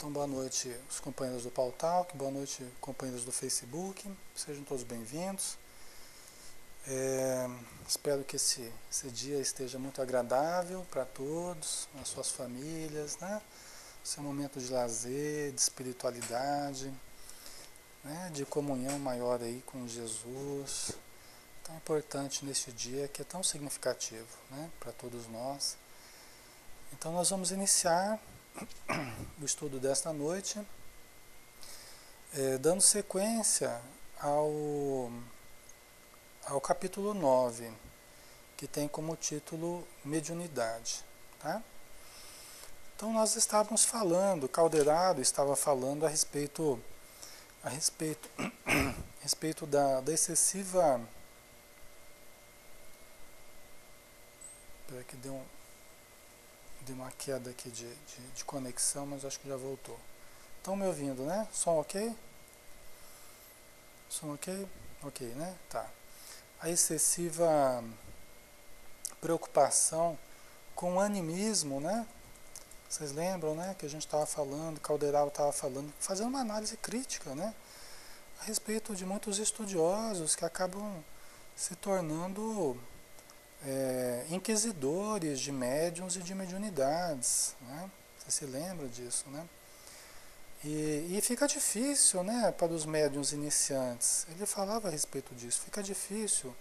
Então, boa noite, os companheiros do Pautalk, boa noite, companheiros do Facebook, sejam todos bem-vindos. Espero que esse dia esteja muito agradável para todos, as suas famílias, né? Seu momento de lazer, de espiritualidade, né? De comunhão maior aí com Jesus, tão importante neste dia, que é tão significativo, né? Para todos nós. Então, nós vamos iniciar o estudo desta noite, dando sequência ao capítulo 9, que tem como título Mediunidade. Tá? Então nós estávamos falando, Calderaro estava falando a respeito da excessiva... Espera que deu uma queda aqui de conexão, mas acho que já voltou. Estão me ouvindo, né? Som ok? Som ok? Ok, né? Tá. A excessiva preocupação com o animismo, né? Vocês lembram, né? Que a gente estava falando, Calderaro estava falando, fazendo uma análise crítica, né? A respeito de muitos estudiosos que acabam se tornando inquisidores de médiuns e de mediunidades, né? Você se lembra disso, né? E fica difícil, né, para os médiuns iniciantes. Ele falava a respeito disso. Fica difícil,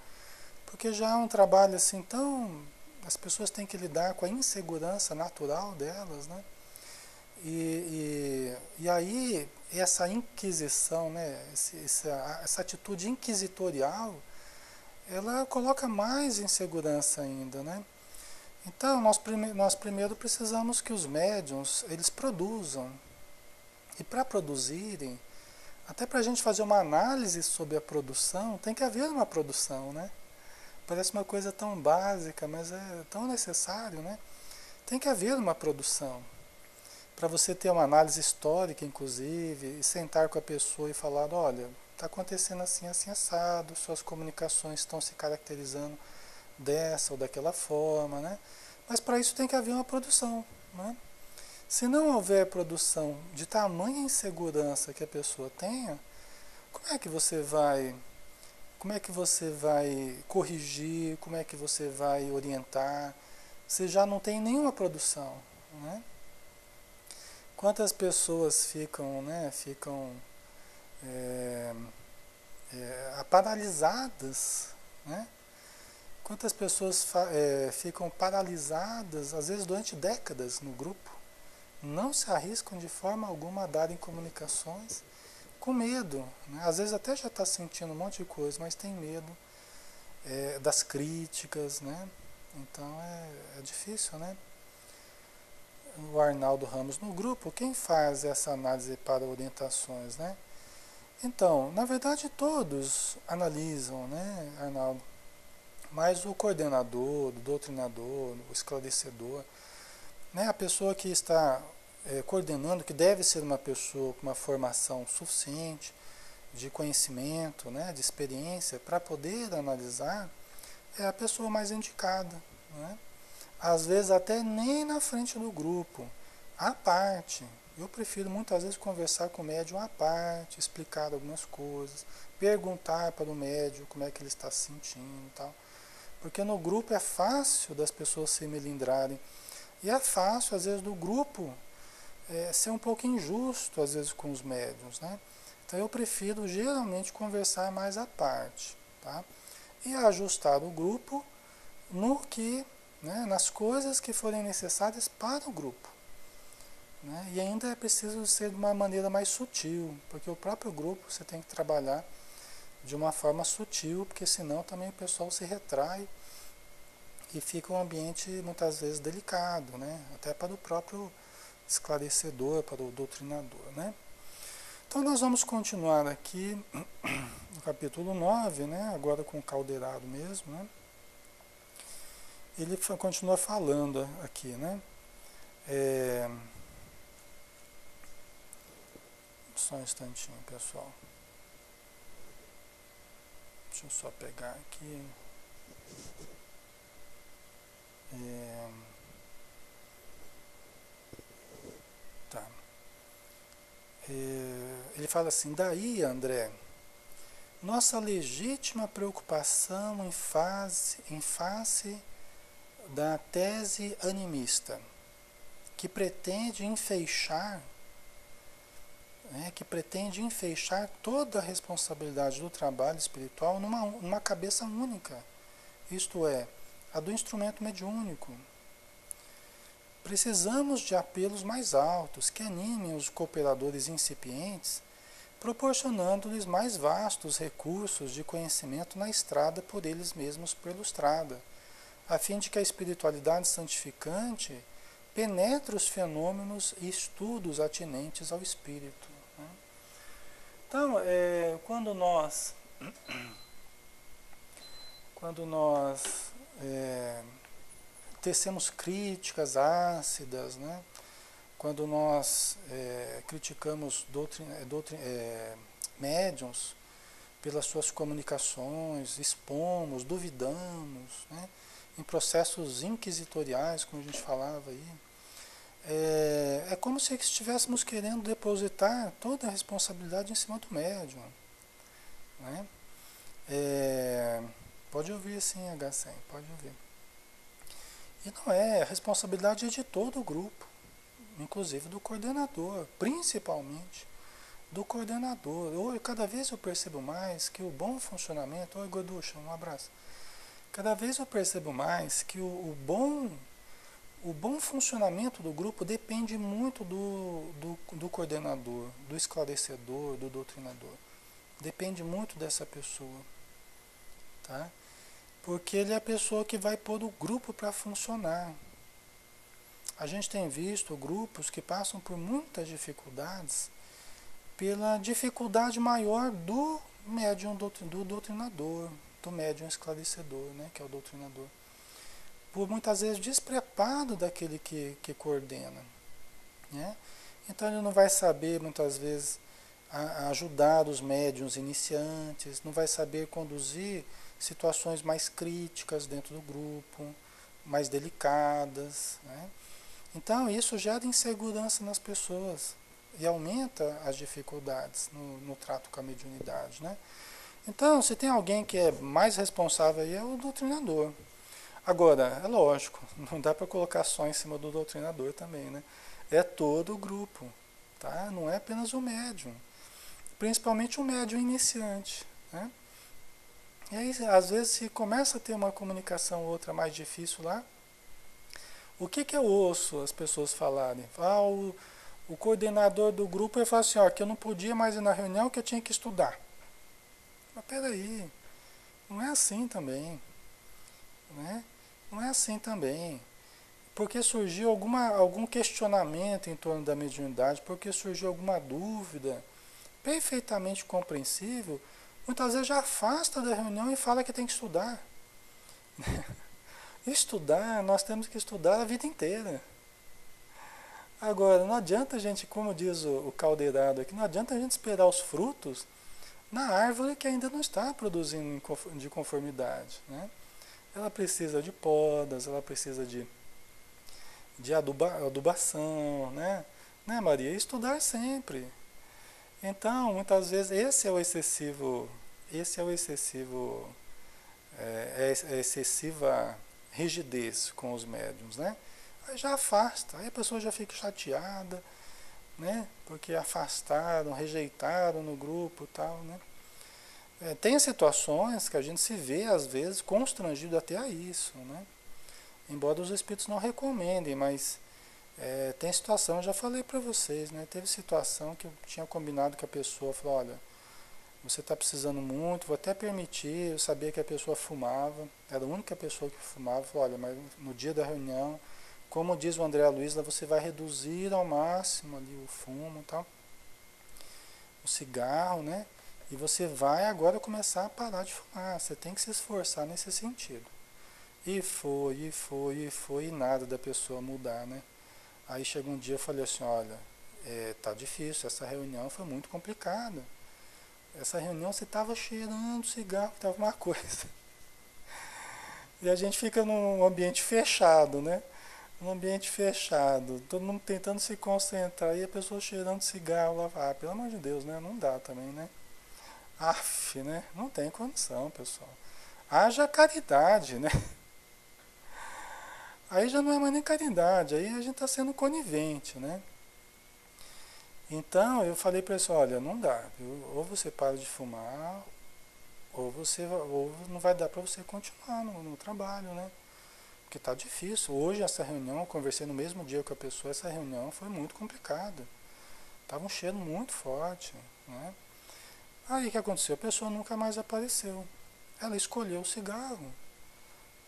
porque já é um trabalho assim tão... As pessoas têm que lidar com a insegurança natural delas, né? E aí, essa inquisição, né, essa atitude inquisitorial, ela coloca mais insegurança ainda, né? Então, nós primeiro precisamos que os médiuns, eles produzam. E para produzirem, até para a gente fazer uma análise sobre a produção, tem que haver uma produção, né? Parece uma coisa tão básica, mas é tão necessário, né? Tem que haver uma produção. Para você ter uma análise histórica, inclusive, e sentar com a pessoa e falar, olha, está acontecendo assim, assim, assado, suas comunicações estão se caracterizando dessa ou daquela forma, né? Mas para isso tem que haver uma produção, né? Se não houver produção de tamanha insegurança que a pessoa tenha, como é que você vai corrigir, como é que você vai orientar? Você já não tem nenhuma produção, né? Quantas pessoas ficam paralisadas, né? Quantas pessoas ficam paralisadas, às vezes durante décadas no grupo, não se arriscam de forma alguma a darem comunicações, com medo, né? Às vezes até já está sentindo um monte de coisa, mas tem medo das críticas, né? Então é difícil, né? O Arnaldo Ramos no grupo, quem faz essa análise para orientações, né? Então, na verdade todos analisam, né, Arnaldo? Mas o coordenador, o doutrinador, o esclarecedor, né, a pessoa que está coordenando, que deve ser uma pessoa com uma formação suficiente de conhecimento, né, de experiência, para poder analisar, é a pessoa mais indicada, né? Às vezes até nem na frente do grupo, à parte. Eu prefiro muitas vezes conversar com o médium à parte, explicar algumas coisas, perguntar para o médium como é que ele está se sentindo e tal. Porque no grupo é fácil das pessoas se melindrarem. E é fácil, às vezes, do grupo ser um pouco injusto, às vezes, com os médiuns, né? Então eu prefiro geralmente conversar mais à parte, tá? E ajustar o grupo no que, né, nas coisas que forem necessárias para o grupo, né? E ainda é preciso ser de uma maneira mais sutil, porque o próprio grupo você tem que trabalhar de uma forma sutil, porque senão também o pessoal se retrai e fica um ambiente muitas vezes delicado, né? Até para o próprio esclarecedor, para o doutrinador, né? Então nós vamos continuar aqui no capítulo 9, né? Agora com o Calderaro mesmo, né? Ele continua falando aqui, né? Só um instantinho, pessoal. Deixa eu só pegar aqui. Tá. Ele fala assim, daí, André, nossa legítima preocupação em face da tese animista, que pretende enfeixar, né, toda a responsabilidade do trabalho espiritual numa cabeça única, isto é, a do instrumento mediúnico. Precisamos de apelos mais altos que animem os cooperadores incipientes, proporcionando-lhes mais vastos recursos de conhecimento na estrada por eles mesmos perlustrada, a fim de que a espiritualidade santificante penetre os fenômenos e estudos atinentes ao espírito. Né? Então, quando nós tecemos críticas ácidas, né? Quando nós criticamos médiuns pelas suas comunicações, expomos, duvidamos, né? Em processos inquisitoriais, como a gente falava aí, é como se estivéssemos querendo depositar toda a responsabilidade em cima do médium. Né? Pode ouvir sim, H100, pode ouvir. E não é, a responsabilidade é de todo o grupo, inclusive do coordenador, principalmente do coordenador. Cada vez eu percebo mais que o bom funcionamento... Oi, Goducha, um abraço. Cada vez eu percebo mais que o bom funcionamento do grupo depende muito do coordenador, do esclarecedor, do doutrinador. Depende muito dessa pessoa. Tá? Porque ele é a pessoa que vai pôr o grupo para funcionar. A gente tem visto grupos que passam por muitas dificuldades pela dificuldade maior do médium do doutrinador, do médium esclarecedor, né, que é o doutrinador. Por muitas vezes despreparo daquele que coordena. Né? Então ele não vai saber muitas vezes ajudar os médiuns iniciantes, não vai saber conduzir situações mais críticas dentro do grupo, mais delicadas. Né? Então isso gera insegurança nas pessoas e aumenta as dificuldades no trato com a mediunidade. Né? Então, se tem alguém que é mais responsável aí, é o doutrinador. Agora, é lógico, não dá para colocar só em cima do doutrinador também, né? É todo o grupo, tá? Não é apenas o médium. Principalmente o médium iniciante, né? E aí, às vezes, se começa a ter uma comunicação ou outra mais difícil lá, o que eu ouço as pessoas falarem? O coordenador do grupo ele fala assim, ó, que eu não podia mais ir na reunião, que eu tinha que estudar. Mas peraí, não é assim também, né? Não é assim também. Porque surgiu algum questionamento em torno da mediunidade, porque surgiu alguma dúvida perfeitamente compreensível, muitas vezes já afasta da reunião e fala que tem que estudar. Estudar, nós temos que estudar a vida inteira. Agora, não adianta a gente, como diz o caldeirado aqui, não adianta a gente esperar os frutos na árvore que ainda não está produzindo de conformidade. Né? Ela precisa de podas, ela precisa de adubação, né? Né, Maria? Estudar sempre. Então, muitas vezes, a excessiva rigidez com os médiums, né? Aí já afasta, aí a pessoa já fica chateada, né? Porque afastaram, rejeitaram no grupo e tal, né? Tem situações que a gente se vê, às vezes, constrangido até a isso, né? Embora os espíritos não recomendem, mas tem situação, eu já falei para vocês, né? Teve situação que eu tinha combinado com a pessoa, falou, olha, você está precisando muito, vou até permitir, eu sabia que a pessoa fumava, era a única pessoa que fumava, falou, olha, mas no dia da reunião, como diz o André Luiz, você vai reduzir ao máximo ali o fumo e tal, o cigarro, né? E você vai agora começar a parar de fumar, você tem que se esforçar nesse sentido. E foi, e nada da pessoa mudar, né? Aí chega um dia eu falei assim, olha, tá difícil, essa reunião foi muito complicada. Essa reunião você estava cheirando cigarro, estava uma coisa. E a gente fica num ambiente fechado, né? Um ambiente fechado, todo mundo tentando se concentrar e a pessoa cheirando cigarro lá. Ah, pelo amor de Deus, né? Não dá também, né? Aff, né? Não tem condição, pessoal. Haja caridade, né? Aí já não é mais nem caridade, aí a gente está sendo conivente, né? Então eu falei para ele, olha, não dá, viu? Ou você para de fumar, ou não vai dar para você continuar no trabalho, né? Porque tá difícil. Hoje essa reunião, eu conversei no mesmo dia com a pessoa, essa reunião foi muito complicada. Tava um cheiro muito forte, né? Aí o que aconteceu? A pessoa nunca mais apareceu. Ela escolheu o cigarro.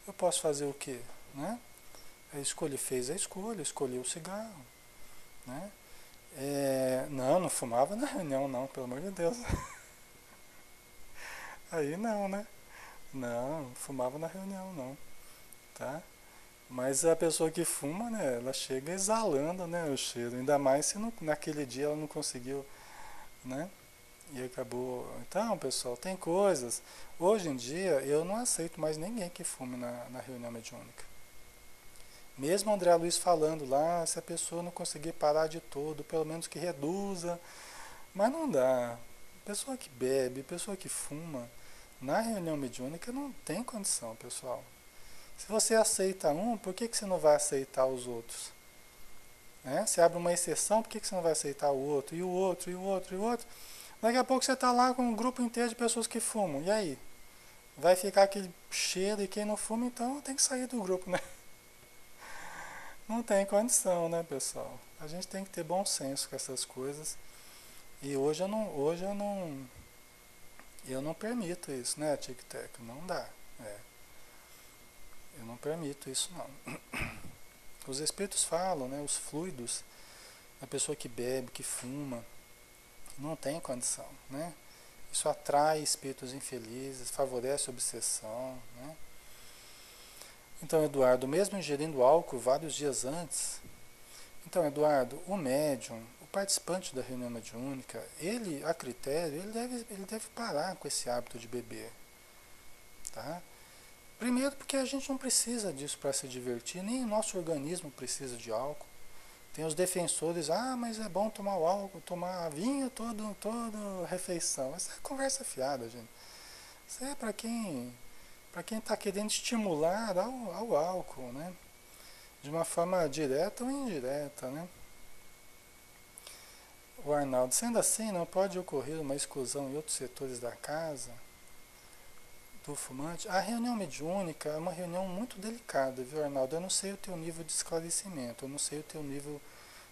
Eu posso fazer o quê? Né? Fez a escolha, escolheu o cigarro. Né? Não, não fumava na reunião não, pelo amor de Deus. Aí não, né? Não, fumava na reunião não, tá? Mas a pessoa que fuma, né, ela chega exalando, né, o cheiro. Ainda mais se naquele dia ela não conseguiu, né? E acabou. Então, pessoal, tem coisas. Hoje em dia eu não aceito mais ninguém que fume na reunião mediúnica. Mesmo o André Luiz falando lá, se a pessoa não conseguir parar de todo, pelo menos que reduza. Mas não dá. Pessoa que bebe, pessoa que fuma, na reunião mediúnica não tem condição, pessoal. Se você aceita um, por que você não vai aceitar os outros? Né? Você abre uma exceção, por que você não vai aceitar o outro? E o outro, e o outro, e o outro? Daqui a pouco você está lá com um grupo inteiro de pessoas que fumam. E aí? Vai ficar aquele cheiro e quem não fuma, então tem que sair do grupo, né? Não tem condição, né, pessoal? A gente tem que ter bom senso com essas coisas. E eu não permito isso, né, Tic Tac? Não dá. É, eu não permito isso, não. Os espíritos falam, né, os fluidos, a pessoa que bebe, que fuma, não tem condição, né? Isso atrai espíritos infelizes, favorece a obsessão, né? Então, Eduardo, mesmo ingerindo álcool vários dias antes, então, Eduardo, o médium, o participante da reunião mediúnica, ele, a critério, ele deve parar com esse hábito de beber, tá? Primeiro porque a gente não precisa disso para se divertir, nem o nosso organismo precisa de álcool. Tem os defensores, mas é bom tomar o álcool, tomar vinho toda refeição. Essa é conversa fiada, gente. Isso é para quem está querendo estimular ao álcool, né? De uma forma direta ou indireta, né? O Arnaldo, sendo assim, não pode ocorrer uma exclusão em outros setores da casa do fumante? A reunião mediúnica é uma reunião muito delicada, viu, Arnaldo? Eu não sei o teu nível de esclarecimento, eu não sei o teu nível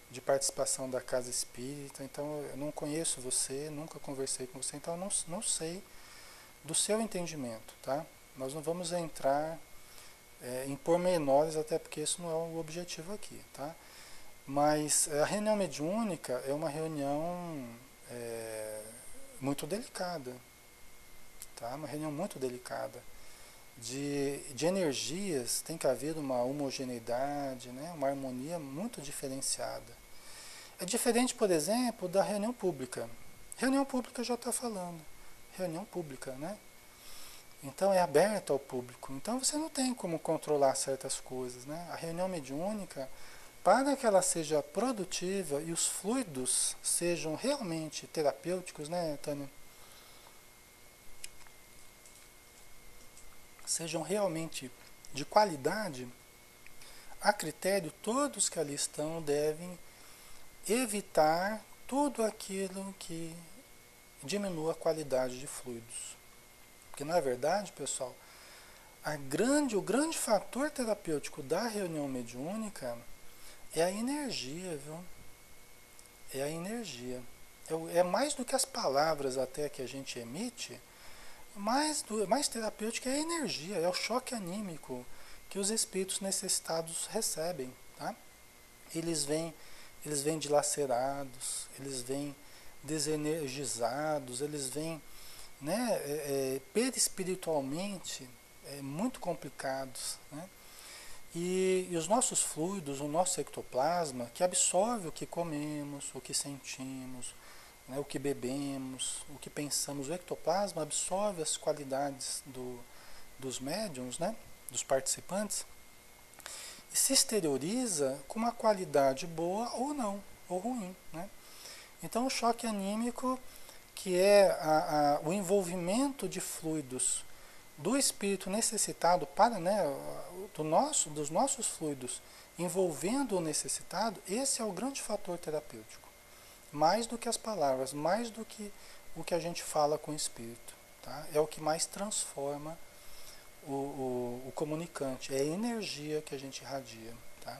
de participação da casa espírita, então eu não conheço você, nunca conversei com você, então eu não sei do seu entendimento, tá? Nós não vamos entrar em pormenores, até porque isso não é o objetivo aqui, tá? Mas a reunião mediúnica é uma reunião muito delicada, tá? Uma reunião muito delicada. De energias tem que haver uma homogeneidade, né? Uma harmonia muito diferenciada. É diferente, por exemplo, da reunião pública. Reunião pública já está falando. Reunião pública, né? Então é aberto ao público. Então você não tem como controlar certas coisas, né? A reunião mediúnica, para que ela seja produtiva e os fluidos sejam realmente terapêuticos, né, Tânia? Sejam realmente de qualidade, a critério, todos que ali estão devem evitar tudo aquilo que diminua a qualidade de fluidos. Porque, na verdade, pessoal, o grande fator terapêutico da reunião mediúnica é a energia, viu? É a energia. É mais do que as palavras até que a gente emite, mais terapêutico é a energia, é o choque anímico que os espíritos necessitados recebem, tá? Eles vêm dilacerados, eles vêm desenergizados, eles vêm, né, perispiritualmente muito complicados, né? E os nossos fluidos, o nosso ectoplasma, que absorve o que comemos, o que sentimos, né, o que bebemos, o que pensamos, o ectoplasma absorve as qualidades dos médiums, né, dos participantes, se exterioriza com uma qualidade boa ou não, ou ruim, né? Então o choque anímico, que é o envolvimento de fluidos do espírito necessitado para, né, dos nossos fluidos envolvendo o necessitado, esse é o grande fator terapêutico. Mais do que as palavras, mais do que o que a gente fala com o espírito. Tá? É o que mais transforma o comunicante, é a energia que a gente irradia. Tá?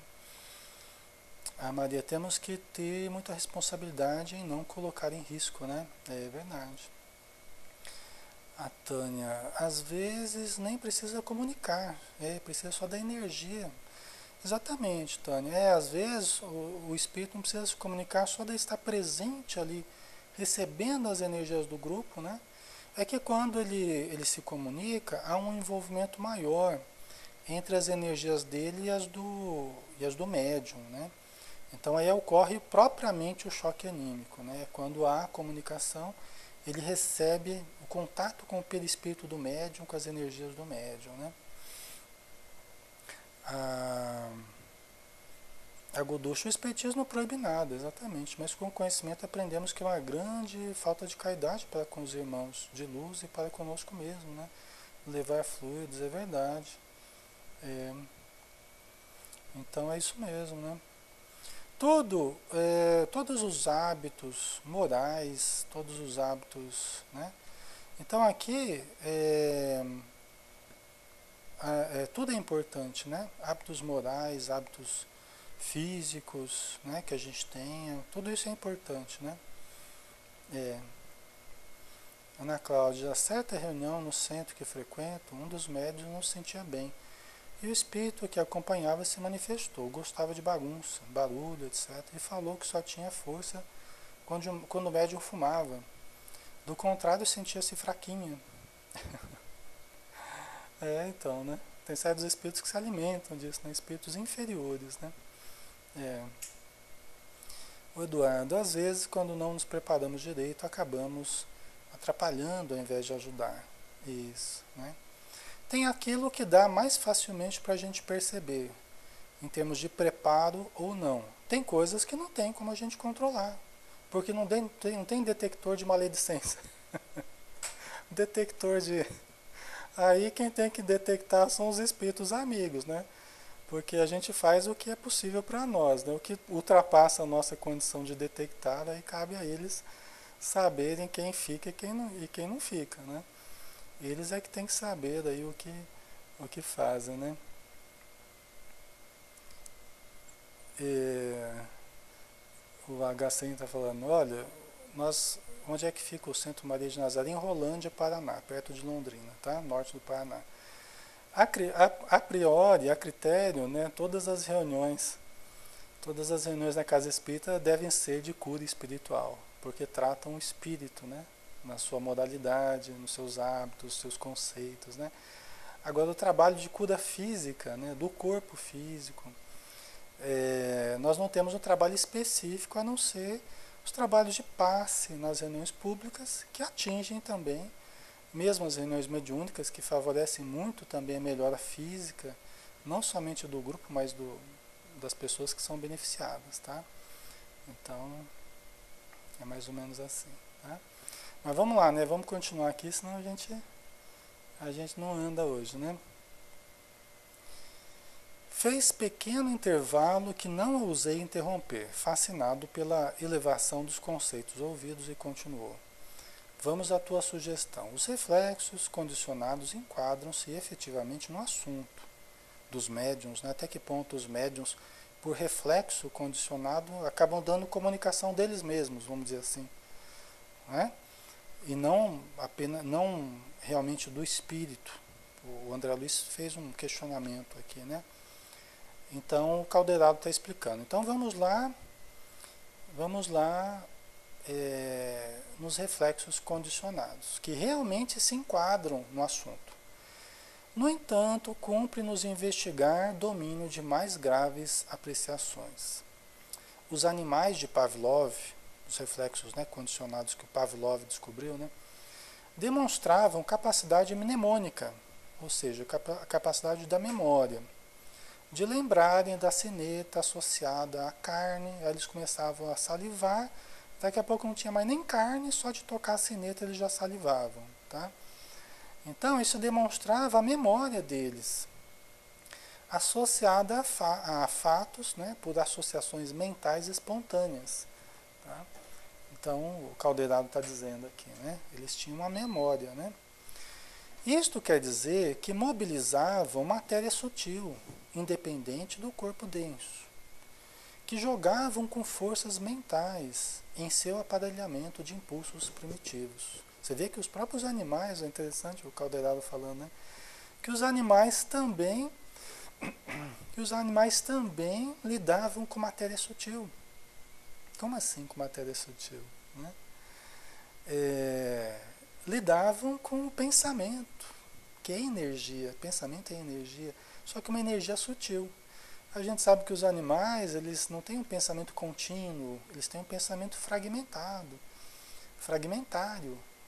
Maria, temos que ter muita responsabilidade em não colocar em risco, né? É verdade. A Tânia, às vezes nem precisa comunicar, precisa só da energia. Exatamente, Tânia. Às vezes o espírito não precisa se comunicar, só de estar presente ali, recebendo as energias do grupo, né? É que quando ele se comunica, há um envolvimento maior entre as energias dele e as do médium, né? Então aí ocorre propriamente o choque anímico, né? Quando há comunicação, ele recebe o contato com o perispírito do médium, com as energias do médium, né? A Goducha, o espiritismo não proíbe nada, exatamente, mas com o conhecimento aprendemos que é uma grande falta de caridade para com os irmãos de luz e para conosco mesmo, né? Levar fluidos, é verdade. Então é isso mesmo, né? Todos os hábitos morais, todos os hábitos, né? Então aqui tudo é importante, né? Hábitos morais, hábitos físicos, né? Que a gente tenha, tudo isso é importante, né? Ana Cláudia, a certa reunião no centro que frequento, um dos médiuns não se sentia bem. E o espírito que acompanhava se manifestou, gostava de bagunça, barulho, etc. E falou que só tinha força quando o médium fumava. Do contrário, sentia-se fraquinha. Então, né? Tem certos espíritos que se alimentam disso, né? Espíritos inferiores, né? O Eduardo, às vezes, quando não nos preparamos direito, acabamos atrapalhando ao invés de ajudar. Isso, né? Tem aquilo que dá mais facilmente para a gente perceber, em termos de preparo ou não. Tem coisas que não tem como a gente controlar, porque não tem detector de maledicência. Detector de... Aí quem tem que detectar são os espíritos amigos, né? Porque a gente faz o que é possível para nós, né? O que ultrapassa a nossa condição de detectar, aí cabe a eles saberem quem fica e quem não fica, né? Eles é que tem que saber daí o que fazem, né? O HCN está falando, olha, onde é que fica o Centro Maria de Nazaré? Em Rolândia, Paraná, perto de Londrina, tá? Norte do Paraná. A priori, a critério, né, todas as reuniões na Casa Espírita devem ser de cura espiritual, porque tratam o espírito, né? Na sua modalidade, nos seus hábitos, seus conceitos, né? Agora, o trabalho de cura física, né, do corpo físico, nós não temos um trabalho específico a não ser os trabalhos de passe nas reuniões públicas, que atingem também, mesmo as reuniões mediúnicas, que favorecem muito também a melhora física, não somente do grupo, mas das pessoas que são beneficiadas, tá? Então, é mais ou menos assim, tá? Mas vamos lá, né? Vamos continuar aqui, senão a gente não anda hoje, né? Fez pequeno intervalo que não ousei interromper, fascinado pela elevação dos conceitos ouvidos, e continuou. Vamos à tua sugestão. Os reflexos condicionados enquadram-se efetivamente no assunto dos médiuns, né? Até que ponto os médiuns, por reflexo condicionado, acabam dando comunicação deles mesmos, vamos dizer assim, né? E não realmente do espírito. O André Luiz fez um questionamento aqui, né? Então o Caldeirado está explicando. Então vamos lá nos reflexos condicionados, que realmente se enquadram no assunto. No entanto, cumpre-nos investigar domínio de mais graves apreciações. Os animais de Pavlov, os reflexos, né, condicionados que o Pavlov descobriu, né, demonstravam capacidade mnemônica, ou seja, capacidade da memória. de lembrarem da sineta associada à carne. Aí eles começavam a salivar, daqui a pouco não tinha mais nem carne, só de tocar a sineta eles já salivavam. Tá? Então isso demonstrava a memória deles, associada a fatos, né, por associações mentais espontâneas. Tá? Então o Caldeirado está dizendo aqui, né, eles tinham uma memória. Né? Isto quer dizer que mobilizavam matéria sutil, independente do corpo denso, que jogavam com forças mentais em seu aparelhamento de impulsos primitivos. Você vê que os próprios animais, é interessante o Caldeirado falando, né? Que os animais também lidavam com matéria sutil. Como assim com matéria sutil? Né? Lidavam com o pensamento, que é energia. Pensamento é energia, só que uma energia sutil. A gente sabe que os animais, eles não têm um pensamento contínuo, eles têm um pensamento fragmentário.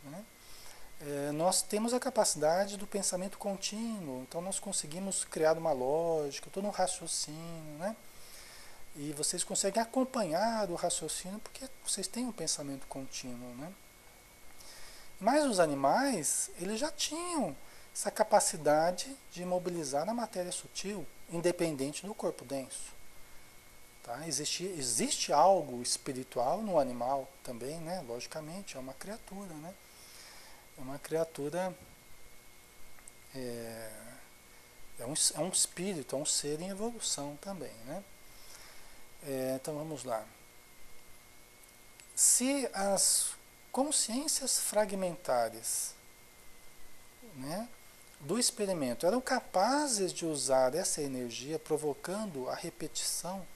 Né? Nós temos a capacidade do pensamento contínuo, então nós conseguimos criar uma lógica, todo um raciocínio, né? E vocês conseguem acompanhar o raciocínio porque vocês têm um pensamento contínuo, né? Mas os animais, eles já tinham essa capacidade de mobilizar a matéria sutil, independente do corpo denso. Tá? Existe algo espiritual no animal também, né? Logicamente, é uma criatura, né? É uma criatura, é um espírito, é um ser em evolução também, né? Então vamos lá. Se as consciências fragmentárias, né, do experimento eram capazes de usar essa energia provocando a repetição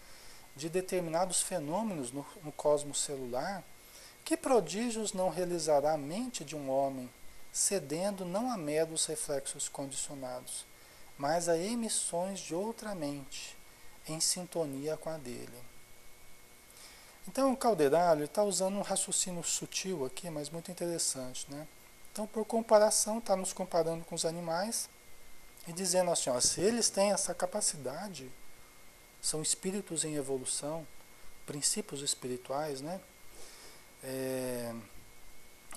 de determinados fenômenos no cosmos celular, que prodígios não realizará a mente de um homem, cedendo não a meros reflexos condicionados, mas a emissões de outra mente, em sintonia com a dele. Então o Caldeirado está usando um raciocínio sutil aqui, mas muito interessante. Né? Então, por comparação, está nos comparando com os animais e dizendo assim, ó, se eles têm essa capacidade, são espíritos em evolução, princípios espirituais, né?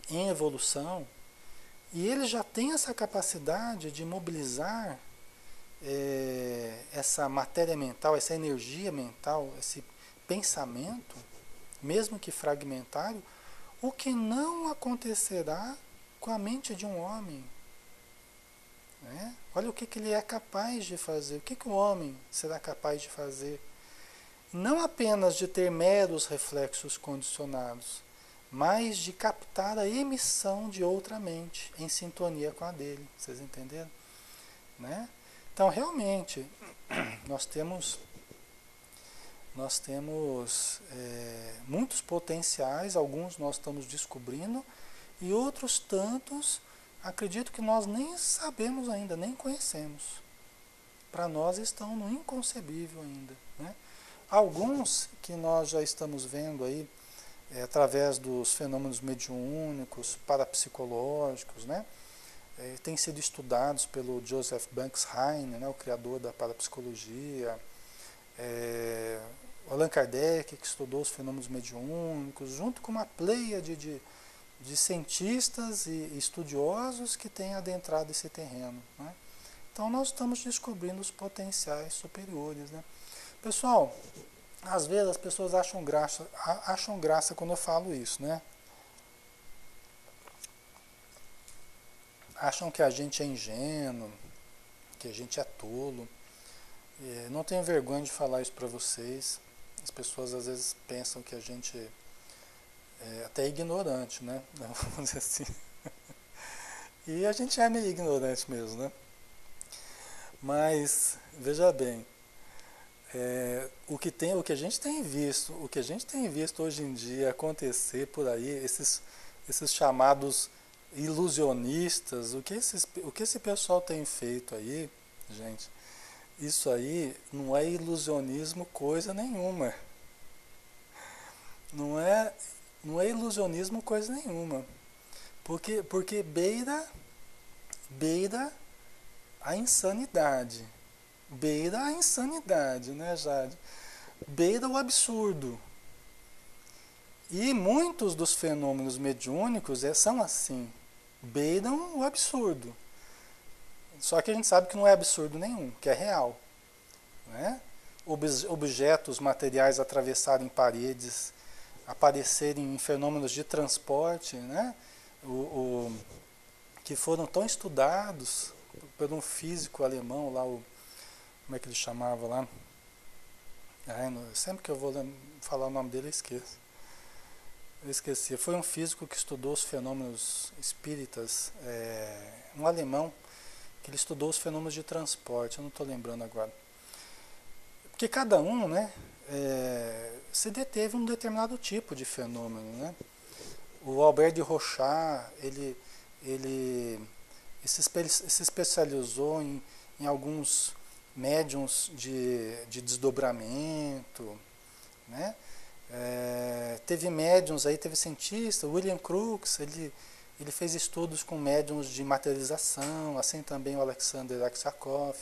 Em evolução, e eles já têm essa capacidade de mobilizar essa matéria mental, essa energia mental, esse pensamento, mesmo que fragmentário, o que não acontecerá com a mente de um homem. Né? Olha o que ele é capaz de fazer, o que o homem será capaz de fazer. Não apenas de ter meros reflexos condicionados, mas de captar a emissão de outra mente em sintonia com a dele. Vocês entenderam? Né? Então, realmente, nós temos muitos potenciais, alguns nós estamos descobrindo, e outros tantos, acredito que nós nem sabemos ainda, nem conhecemos. Para nós estão no inconcebível ainda. Né? Alguns que nós já estamos vendo aí, através dos fenômenos mediúnicos, parapsicológicos, né? Têm sido estudados pelo Joseph Banks Heine, né? O criador da parapsicologia, Allan Kardec, que estudou os fenômenos mediúnicos, junto com uma pleiade de cientistas e estudiosos que têm adentrado esse terreno. Né? Então nós estamos descobrindo os potenciais superiores. Né? Pessoal, às vezes as pessoas acham graça quando eu falo isso, né? Acham que a gente é ingênuo, que a gente é tolo. Não tenho vergonha de falar isso para vocês. As pessoas às vezes pensam que a gente é até ignorante, né? Vamos dizer assim. E a gente é meio ignorante mesmo, né? Mas, veja bem, o que a gente tem visto hoje em dia acontecer por aí, esses chamados ilusionistas, o que esse pessoal tem feito aí, gente, isso aí não é ilusionismo coisa nenhuma. Não é ilusionismo coisa nenhuma. Porque beira a insanidade. beira a insanidade, né, Jade? Beira o absurdo. E muitos dos fenômenos mediúnicos são assim, beiram o absurdo. Só que a gente sabe que não é absurdo nenhum, que é real. Né? Objetos materiais atravessarem paredes, aparecerem em fenômenos de transporte, né? Que foram tão estudados por um físico alemão lá, como é que ele chamava lá? Sempre que eu vou falar o nome dele eu esqueço. Eu esqueci. Foi um físico que estudou os fenômenos espíritas, um alemão, que ele estudou os fenômenos de transporte, eu não estou lembrando agora. Porque cada um, né, se deteve em um determinado tipo de fenômeno, né? O Albert de Rochat, ele se especializou em alguns médiums de desdobramento, né? Teve médiums aí, teve cientista, William Crookes, ele fez estudos com médiums de materialização, assim também o Alexander Aksakov,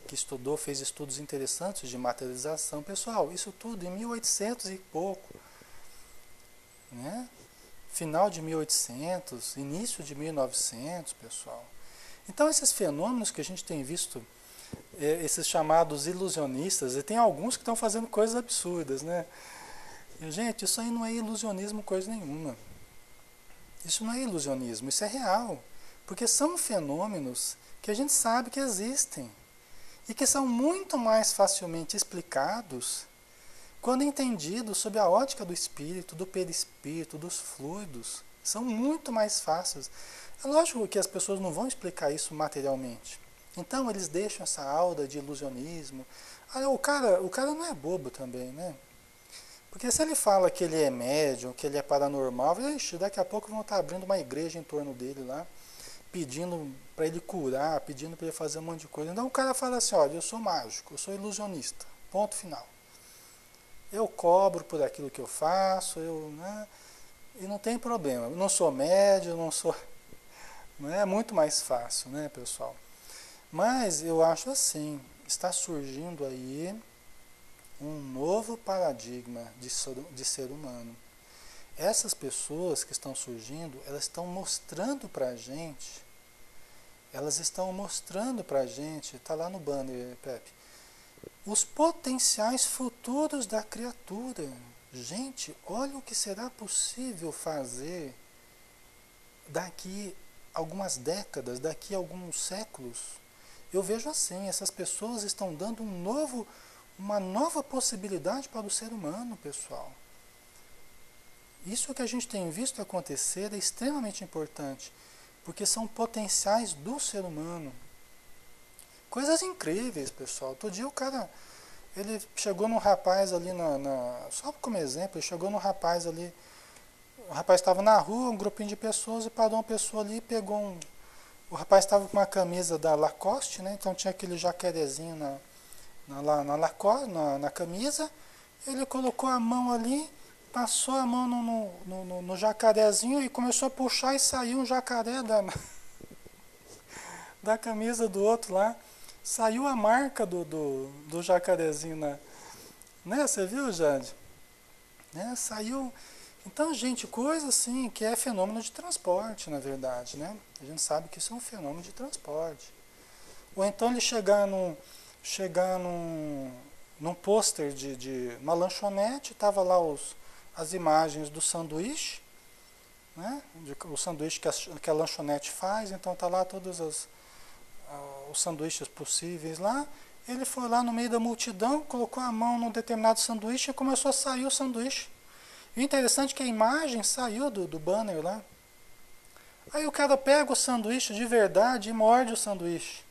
que estudou, fez estudos interessantes de materialização. Pessoal, isso tudo em 1800 e pouco, né? Final de 1800, início de 1900, pessoal. Então esses fenômenos que a gente tem visto, esses chamados ilusionistas, e tem alguns que estão fazendo coisas absurdas, né? E, gente, isso aí não é ilusionismo coisa nenhuma. Isso não é ilusionismo, isso é real. Porque são fenômenos que a gente sabe que existem e que são muito mais facilmente explicados quando entendidos sob a ótica do espírito, do perispírito, dos fluidos. São muito mais fáceis. É lógico que as pessoas não vão explicar isso materialmente. Então eles deixam essa aura de ilusionismo. O cara não é bobo também, né? Porque se ele fala que ele é médium, que ele é paranormal, daqui a pouco vão estar abrindo uma igreja em torno dele lá, pedindo para ele curar, pedindo para ele fazer um monte de coisa. Então o cara fala assim, olha, eu sou mágico, eu sou ilusionista, ponto final. Eu cobro por aquilo que eu faço, né, e não tem problema. Eu não sou médium, não sou... Não é muito mais fácil, né, pessoal? Mas eu acho assim, está surgindo aí um novo paradigma de ser humano. Essas pessoas que estão surgindo, elas estão mostrando para a gente, está lá no banner, Pepe, os potenciais futuros da criatura. Gente, olha o que será possível fazer daqui algumas décadas, daqui alguns séculos. Eu vejo assim, essas pessoas estão dando uma nova possibilidade para o ser humano, pessoal. Isso que a gente tem visto acontecer é extremamente importante, porque são potenciais do ser humano. Coisas incríveis, pessoal. Outro dia o cara, ele chegou num rapaz ali, só como exemplo, ele chegou num rapaz ali, o rapaz estava na rua, um grupinho de pessoas, e parou uma pessoa ali e pegou o rapaz estava com uma camisa da Lacoste, né? Então tinha aquele jacarezinho na camisa, ele colocou a mão ali, passou a mão no jacarezinho e começou a puxar e saiu um jacaré da camisa do outro lá. Saiu a marca do jacarezinho né? Você viu, Jade? Né? Saiu. Então, gente, coisa assim que é fenômeno de transporte, na verdade, né? A gente sabe que isso é um fenômeno de transporte. Ou então ele chegar num pôster de uma lanchonete, tava lá as imagens do sanduíche, né? O sanduíche que a lanchonete faz, então tá lá todos os sanduíches possíveis lá. Ele foi lá no meio da multidão, colocou a mão num determinado sanduíche e começou a sair o sanduíche. E o interessante é que a imagem saiu do banner lá. Aí o cara pega o sanduíche de verdade e morde o sanduíche.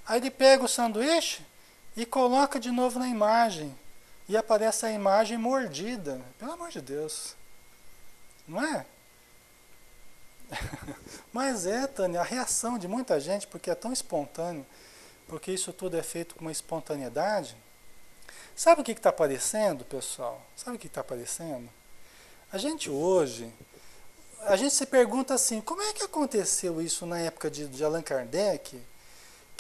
Aí ele pega o sanduíche e coloca de novo na imagem. E aparece a imagem mordida. Pelo amor de Deus. Não é? Mas Tânia, a reação de muita gente, porque é tão espontâneo, porque isso tudo é feito com uma espontaneidade. Sabe o que está aparecendo, pessoal? Sabe o que está aparecendo? A gente hoje, a gente se pergunta assim, como é que aconteceu isso na época de Allan Kardec,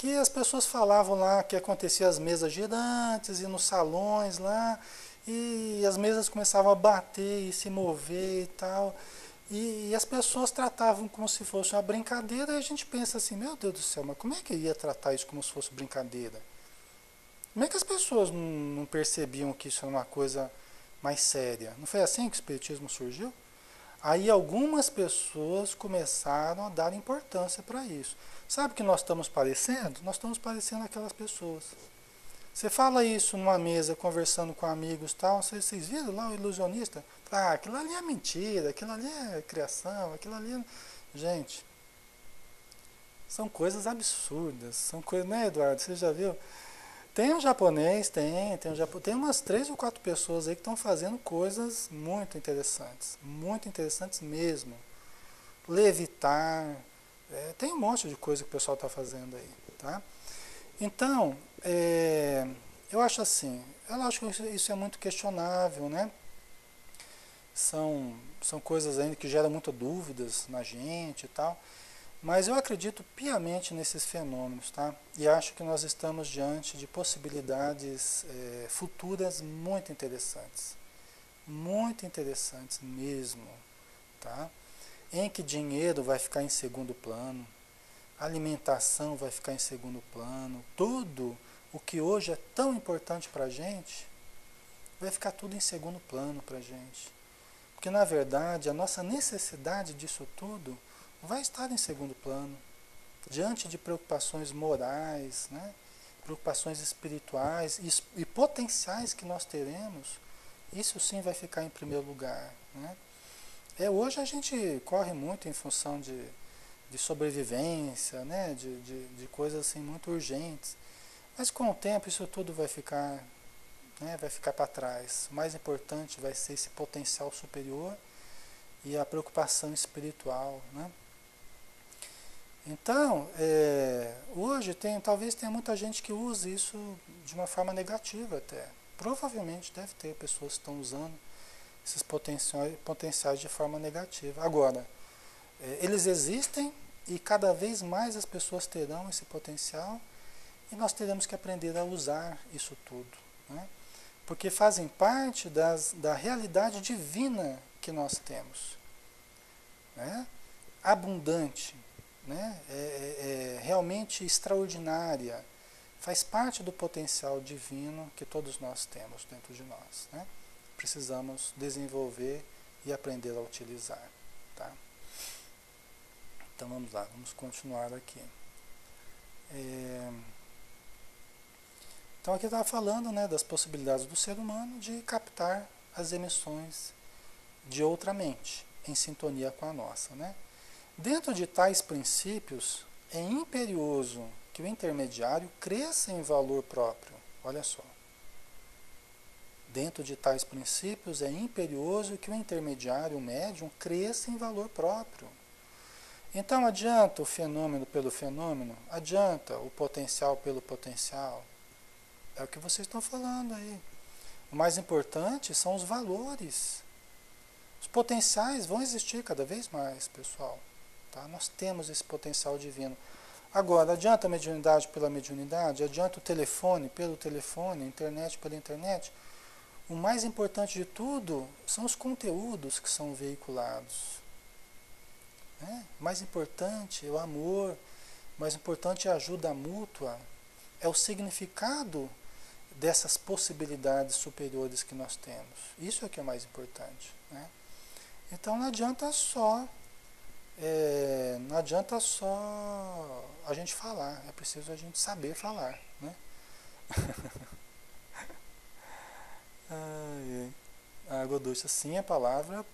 que as pessoas falavam lá que acontecia as mesas girantes e nos salões lá, e as mesas começavam a bater e se mover e tal. E as pessoas tratavam como se fosse uma brincadeira, e a gente pensa assim, meu Deus do céu, mas como é que ia tratar isso como se fosse brincadeira? Como é que as pessoas não percebiam que isso era uma coisa mais séria? Não foi assim que o Espiritismo surgiu? Aí algumas pessoas começaram a dar importância para isso. Sabe o que nós estamos parecendo? Nós estamos parecendo aquelas pessoas. Você fala isso numa mesa, conversando com amigos e tal, vocês viram lá o ilusionista? Ah, aquilo ali é mentira, aquilo ali é criação, aquilo ali é... Gente, são coisas absurdas, são coisas, né, Eduardo? Você já viu? Tem um japonês, tem umas 3 ou 4 pessoas aí que estão fazendo coisas muito interessantes mesmo. Levitar, tem um monte de coisa que o pessoal está fazendo aí, tá? Então, eu acho assim, eu acho que isso é muito questionável, né? São coisas ainda que geram muitas dúvidas na gente e tal. Mas eu acredito piamente nesses fenômenos, tá? E acho que nós estamos diante de possibilidades futuras muito interessantes mesmo, tá? Em que dinheiro vai ficar em segundo plano, alimentação vai ficar em segundo plano, tudo o que hoje é tão importante para a gente vai ficar tudo em segundo plano para a gente. Porque na verdade a nossa necessidade disso tudo vai estar em segundo plano, diante de preocupações morais, né? Preocupações espirituais e potenciais que nós teremos, isso sim vai ficar em primeiro lugar, né? Hoje a gente corre muito em função de sobrevivência, né? de coisas assim muito urgentes, mas com o tempo isso tudo vai ficar, né? Vai ficar para trás. O mais importante vai ser esse potencial superior e a preocupação espiritual, né? Então, hoje talvez tenha muita gente que use isso de uma forma negativa até. Provavelmente deve ter pessoas que estão usando esses potenciais de forma negativa. Agora, eles existem e cada vez mais as pessoas terão esse potencial e nós teremos que aprender a usar isso tudo, né? Porque fazem parte da realidade divina que nós temos, né? Abundante, né? Realmente extraordinária, faz parte do potencial divino que todos nós temos dentro de nós, né? Precisamos desenvolver e aprender a utilizar, tá? Então vamos lá, vamos continuar aqui. Então aqui estava falando, né, das possibilidades do ser humano de captar as emissões de outra mente em sintonia com a nossa, né? Dentro de tais princípios, é imperioso que o intermediário cresça em valor próprio. Olha só. Dentro de tais princípios, é imperioso que o intermediário, o médium, cresça em valor próprio. Então, adianta o fenômeno pelo fenômeno? Adianta o potencial pelo potencial? É o que vocês estão falando aí. O mais importante são os valores. Os potenciais vão existir cada vez mais, pessoal. Tá? Nós temos esse potencial divino. Agora, adianta a mediunidade pela mediunidade? Adianta o telefone pelo telefone, a internet pela internet? O mais importante de tudo são os conteúdos que são veiculados. Né? O mais importante é o amor, o mais importante é a ajuda mútua, é o significado dessas possibilidades superiores que nós temos. Isso é o que é mais importante, né? Então não adianta só a gente falar, é preciso a gente saber falar, né? A Goducha, sim, a palavra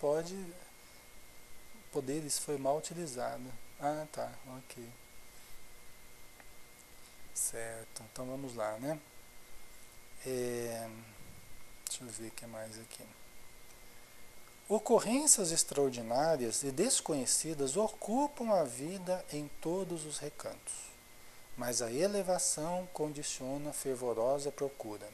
poderes foi mal utilizada. Ah, tá, ok. Certo, então vamos lá, né? Deixa eu ver o que mais aqui. Ocorrências extraordinárias e desconhecidas ocupam a vida em todos os recantos, mas a elevação condiciona a fervorosa procura.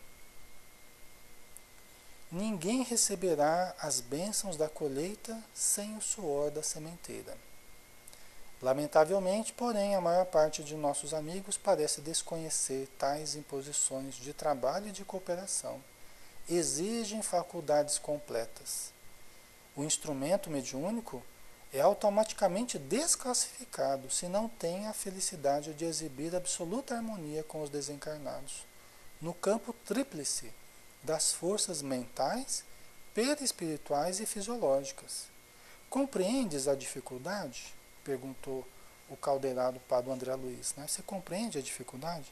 Ninguém receberá as bênçãos da colheita sem o suor da sementeira. Lamentavelmente, porém, a maior parte de nossos amigos parece desconhecer tais imposições de trabalho e de cooperação. Exigem faculdades completas. O instrumento mediúnico é automaticamente desclassificado se não tem a felicidade de exibir absoluta harmonia com os desencarnados, no campo tríplice das forças mentais, perispirituais e fisiológicas. Compreendes a dificuldade? Perguntou o caldeirado para o André Luiz. Né? Você compreende a dificuldade?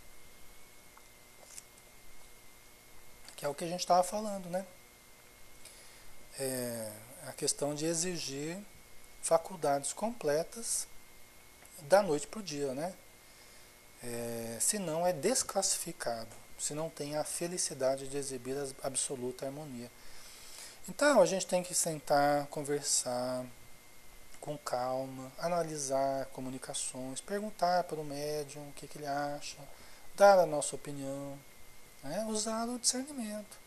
Que é o que a gente estava falando, né? A questão de exigir faculdades completas da noite para o dia, né? Senão é desclassificado, se não tem a felicidade de exibir a absoluta harmonia. Então a gente tem que sentar, conversar com calma, analisar comunicações, perguntar para o médium o que ele acha, dar a nossa opinião, né? Usar o discernimento.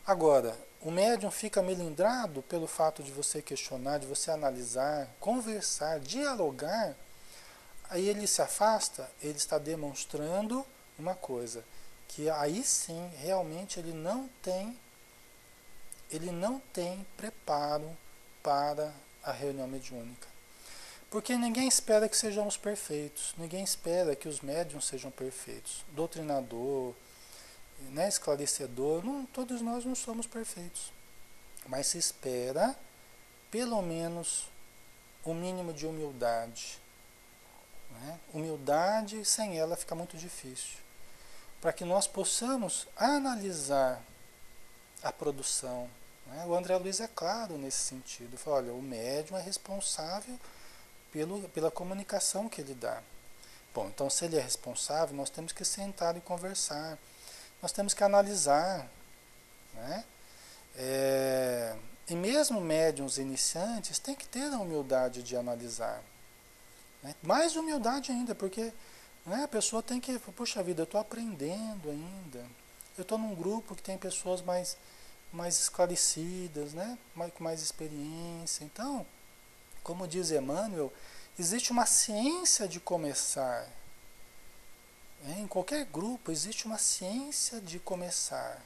Agora, o médium fica melindrado pelo fato de você questionar, de você analisar, conversar, dialogar, aí ele se afasta, ele está demonstrando uma coisa, que aí sim, realmente ele não tem preparo para a reunião mediúnica. Porque ninguém espera que sejamos perfeitos, ninguém espera que os médiuns sejam perfeitos. Doutrinador, né, esclarecedor, todos nós não somos perfeitos. Mas se espera, pelo menos, um mínimo de humildade. Né? Humildade, sem ela fica muito difícil. Para que nós possamos analisar a produção. Né? O André Luiz é claro nesse sentido. Fala, olha, o médium é responsável pela comunicação que ele dá. Bom, então se ele é responsável, nós temos que sentar e conversar. Nós temos que analisar. Né? E mesmo médiuns iniciantes têm que ter a humildade de analisar. Né? Mais humildade ainda, porque né, a pessoa tem que, puxa vida, eu estou aprendendo ainda. Eu estou num grupo que tem pessoas mais esclarecidas, né? Com mais experiência. Então, como diz Emmanuel, existe uma ciência de começar. Em qualquer grupo existe uma ciência de começar.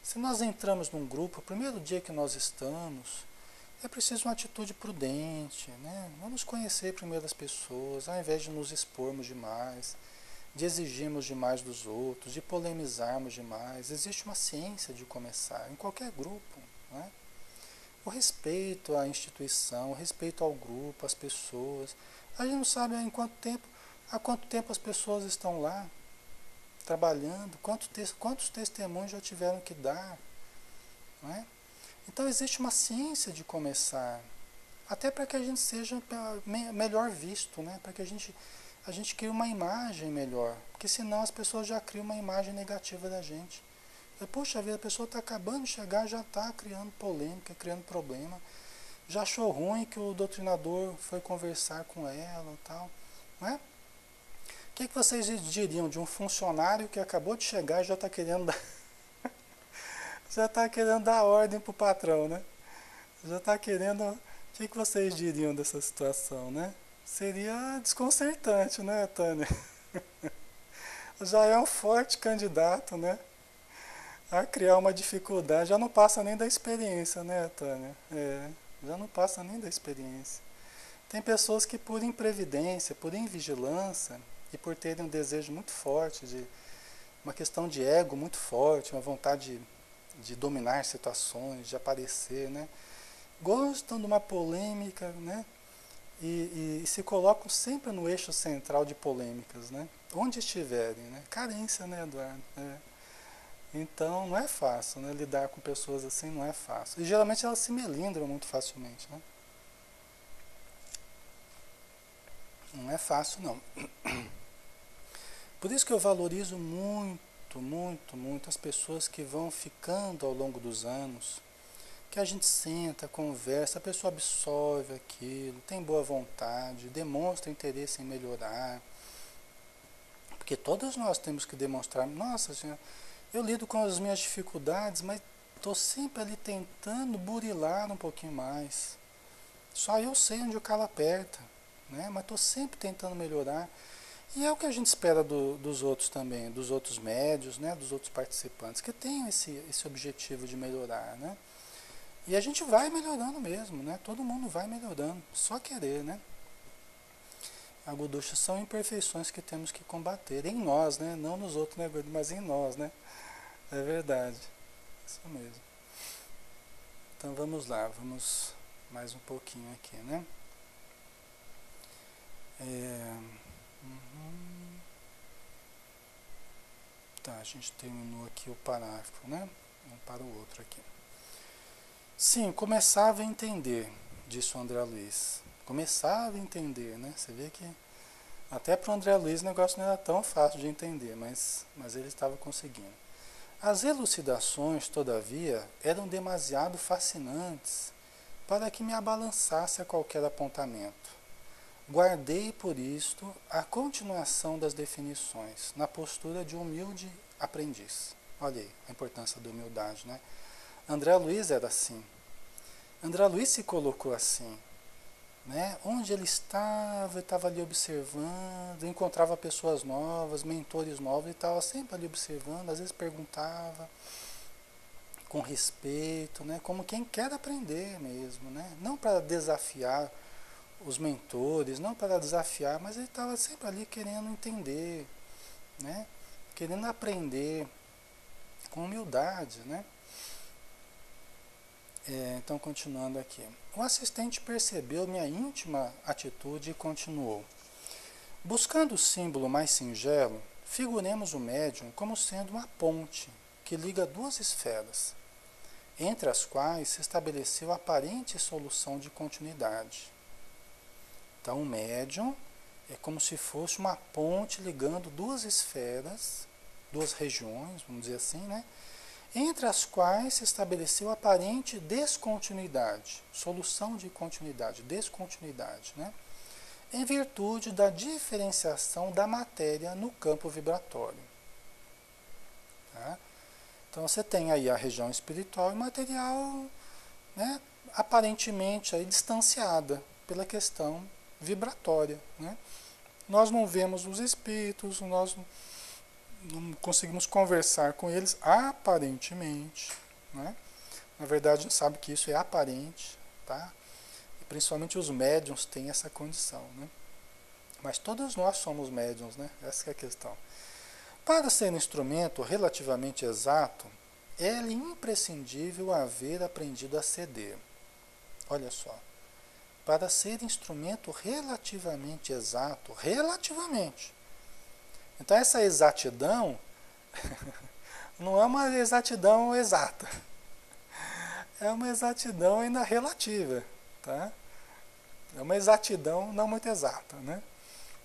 Se nós entramos num grupo, o primeiro dia que nós estamos, é preciso uma atitude prudente, né? Vamos conhecer primeiro as pessoas, ao invés de nos expormos demais, de exigirmos demais dos outros, de polemizarmos demais. Existe uma ciência de começar, em qualquer grupo. Né? O respeito à instituição, o respeito ao grupo, às pessoas. A gente não sabe há quanto tempo as pessoas estão lá, trabalhando, quantos testemunhos já tiveram que dar. Não é? Então existe uma ciência de começar, até para que a gente seja melhor visto, né? Para que a gente crie uma imagem melhor, porque senão as pessoas já criam uma imagem negativa da gente. Puxa vida, a pessoa está acabando de chegar, já está criando polêmica, criando problema, já achou ruim que o doutrinador foi conversar com ela e tal. Não é? O que vocês diriam de um funcionário que acabou de chegar e já está querendo dar ordem para o patrão, né? Já está querendo... O que vocês diriam dessa situação, né? Seria desconcertante, né, Tânia? Já é um forte candidato, né? A criar uma dificuldade. Já não passa nem da experiência, né, Tânia? Já não passa nem da experiência. Tem pessoas que por imprevidência, por invigilância e por terem um desejo muito forte, uma questão de ego muito forte, uma vontade de dominar situações, de aparecer, né? Gostam de uma polêmica, né? E se colocam sempre no eixo central de polêmicas, né? Onde estiverem, né? Carência, né, Eduardo? Então não é fácil, né? Lidar com pessoas assim não é fácil. E geralmente elas se melindram muito facilmente, né? Não é fácil, não. Por isso que eu valorizo muito, muito, muito as pessoas que vão ficando ao longo dos anos, que a gente senta, conversa, a pessoa absorve aquilo, tem boa vontade, demonstra interesse em melhorar. Porque todos nós temos que demonstrar, nossa senhora, eu lido com as minhas dificuldades, mas estou sempre ali tentando burilar um pouquinho mais. Só eu sei onde o calo aperta. né? Mas estou sempre tentando melhorar. E é o que a gente espera dos outros também, dos outros médios, né? Dos outros participantes, que tenham esse objetivo de melhorar, né? E a gente vai melhorando mesmo, né? Todo mundo vai melhorando, só querer, né? Aguduxa, são imperfeições que temos que combater em nós, né? Não nos outros, né, mas em nós, né? É verdade, isso mesmo. Então vamos lá, vamos mais um pouquinho aqui, né? Uhum. Tá, a gente terminou aqui o parágrafo, né? Vamos para o outro aqui. Sim, começava a entender, disse o André Luiz. Começava a entender, né? Você vê que até para o André Luiz o negócio não era tão fácil de entender, mas ele estava conseguindo. As elucidações, todavia, eram demasiado fascinantes para que me abalançasse a qualquer apontamento. Guardei, por isto, a continuação das definições, na postura de humilde aprendiz. Olha aí a importância da humildade, né? André Luiz era assim. André Luiz se colocou assim, né? Onde ele estava ali observando, encontrava pessoas novas, mentores novos, ele estava sempre ali observando, às vezes perguntava com respeito, né? Como quem quer aprender mesmo, né? Não para desafiar os mentores, não para desafiar, mas ele estava sempre ali querendo entender, né? Querendo aprender com humildade, né? Então, continuando aqui. O assistente percebeu minha íntima atitude e continuou. Buscando o símbolo mais singelo, figuremos o médium como sendo uma ponte que liga duas esferas, entre as quais se estabeleceu a aparente solução de continuidade. Então, o médium é como se fosse uma ponte ligando duas esferas, duas regiões, vamos dizer assim, né? Entre as quais se estabeleceu aparente descontinuidade, solução de continuidade, descontinuidade, né? Em virtude da diferenciação da matéria no campo vibratório. Tá? Então você tem aí a região espiritual e material, né, aparentemente aí distanciada pela questão vibratória. Né? Nós não vemos os espíritos, nós não conseguimos conversar com eles aparentemente, né? Na verdade, a gente sabe que isso é aparente, tá? E principalmente os médiuns têm essa condição, né? Mas todos nós somos médiuns, né? Essa é a questão. Para ser um instrumento relativamente exato, é imprescindível haver aprendido a ceder. Olha só. Para ser instrumento relativamente exato, relativamente. Então essa exatidão não é uma exatidão exata, é uma exatidão ainda relativa, tá? É uma exatidão não muito exata, né?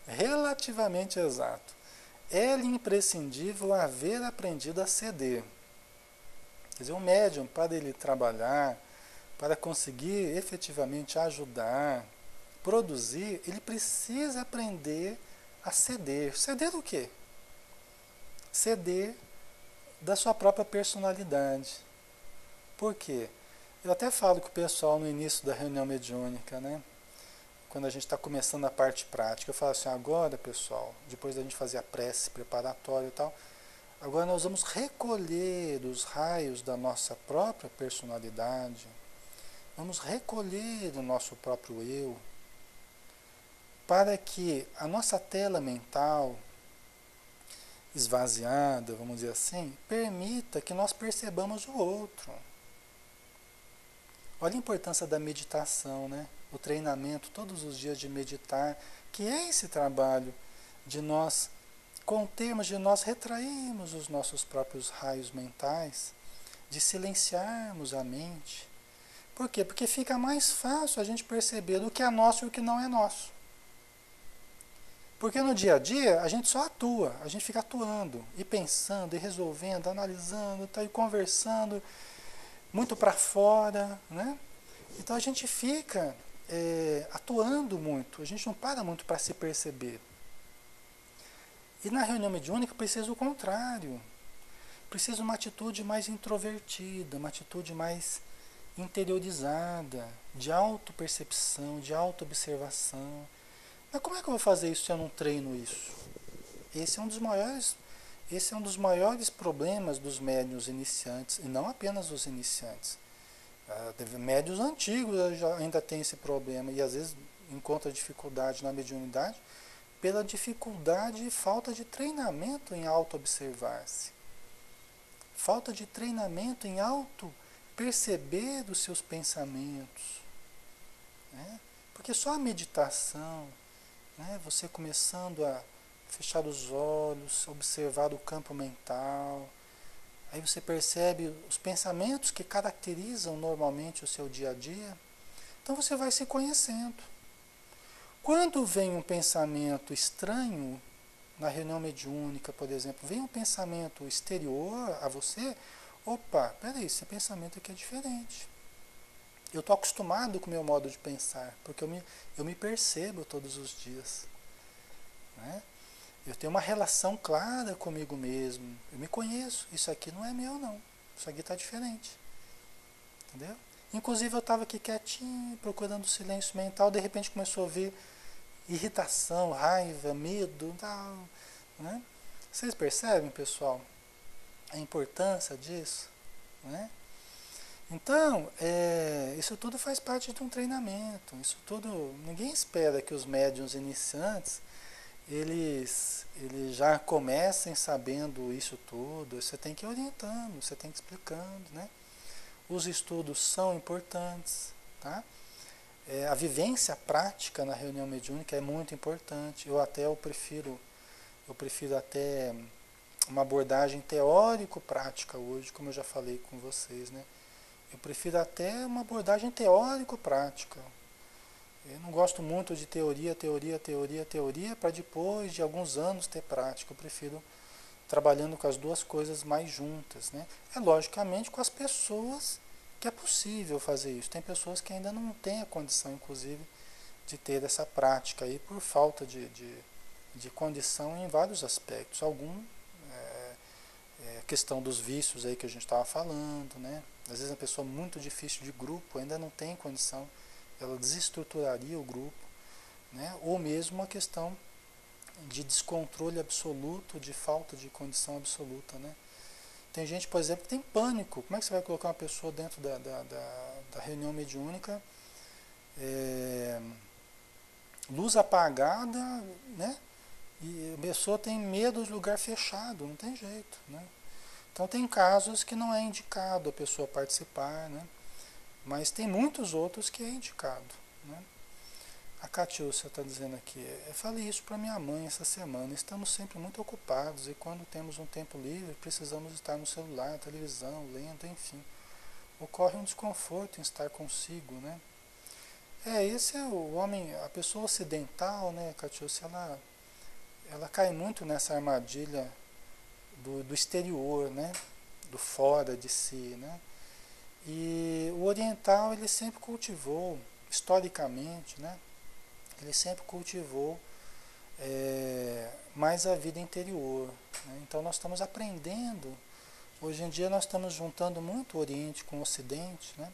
Relativamente exato. É-lhe imprescindível haver aprendido a ceder. Quer dizer, o médium, para ele trabalhar, para conseguir efetivamente ajudar, produzir, ele precisa aprender a ceder. Ceder do quê? Ceder da sua própria personalidade. Por quê? Eu até falo com o pessoal no início da reunião mediúnica, né? Quando a gente está começando a parte prática, eu falo assim, agora pessoal, depois da gente fazer a prece preparatória e tal, agora nós vamos recolher os raios da nossa própria personalidade, vamos recolher o nosso próprio eu, para que a nossa tela mental esvaziada, vamos dizer assim, permita que nós percebamos o outro. Olha a importância da meditação, né? O treinamento todos os dias de meditar, que é esse trabalho de nós contermos, de nós retrairmos os nossos próprios raios mentais, de silenciarmos a mente. Por quê? Porque fica mais fácil a gente perceber o que é nosso e o que não é nosso. Porque no dia a dia a gente só atua, a gente fica atuando, e pensando, e resolvendo, analisando, tá aí conversando, muito para fora, né? Então a gente fica atuando muito, a gente não para muito para se perceber. E na reunião mediúnica precisa o contrário, precisa uma atitude mais introvertida, uma atitude mais interiorizada, de autopercepção, de autoobservação, Mas como é que eu vou fazer isso se eu não treino isso? Esse é um dos maiores, esse é um dos maiores problemas dos médiuns iniciantes, e não apenas os iniciantes. Médiuns antigos ainda tem esse problema, e às vezes encontra dificuldade na mediunidade pela dificuldade e falta de treinamento em auto-observar-se. Falta de treinamento em auto-perceber os seus pensamentos. Né? Porque só a meditação, né, você começando a fechar os olhos, observar o campo mental, aí você percebe os pensamentos que caracterizam normalmente o seu dia a dia, então você vai se conhecendo. Quando vem um pensamento estranho, na reunião mediúnica, por exemplo, vem um pensamento exterior a você, opa, peraí, esse pensamento aqui é diferente. Eu estou acostumado com o meu modo de pensar, porque eu me percebo todos os dias. Né? Eu tenho uma relação clara comigo mesmo, eu me conheço, isso aqui não é meu não, isso aqui está diferente. Entendeu? Inclusive eu estava aqui quietinho, procurando silêncio mental, de repente começou a vir irritação, raiva, medo, tal, né? Vocês percebem, pessoal, a importância disso? Né? Então, isso tudo faz parte de um treinamento. Isso tudo, ninguém espera que os médiuns iniciantes eles já comecem sabendo isso tudo. Você tem que ir orientando, você tem que ir explicando, né? Os estudos são importantes, tá? A vivência prática na reunião mediúnica é muito importante. Eu prefiro até uma abordagem teórico-prática hoje, como eu já falei com vocês, né? Eu prefiro até uma abordagem teórico-prática. Eu não gosto muito de teoria, para depois de alguns anos ter prática. Eu prefiro trabalhando com as duas coisas mais juntas, né? Logicamente com as pessoas que é possível fazer isso. Tem pessoas que ainda não têm a condição, inclusive, de ter essa prática aí por falta de condição em vários aspectos. Questão dos vícios aí que a gente estava falando, né? Às vezes a pessoa muito difícil de grupo ainda não tem condição, ela desestruturaria o grupo, né? Ou mesmo uma questão de descontrole absoluto, de falta de condição absoluta, né? Tem gente, por exemplo, que tem pânico. Como é que você vai colocar uma pessoa dentro da reunião mediúnica, luz apagada, né? E a pessoa tem medo de lugar fechado, não tem jeito, né? Então tem casos que não é indicado a pessoa participar, né? Mas tem muitos outros que é indicado, né? A Catiúcia está dizendo aqui, eu falei isso para minha mãe essa semana, estamos sempre muito ocupados e quando temos um tempo livre precisamos estar no celular, televisão, lendo, enfim. Ocorre um desconforto em estar consigo, né? Esse é o homem, a pessoa ocidental, né, Catiúcia, ela cai muito nessa armadilha do exterior, né? Do fora de si, né? E o oriental, ele sempre cultivou, historicamente, né? Ele sempre cultivou mais a vida interior, né? Então nós estamos aprendendo, hoje em dia nós estamos juntando muito o Oriente com o Ocidente, né?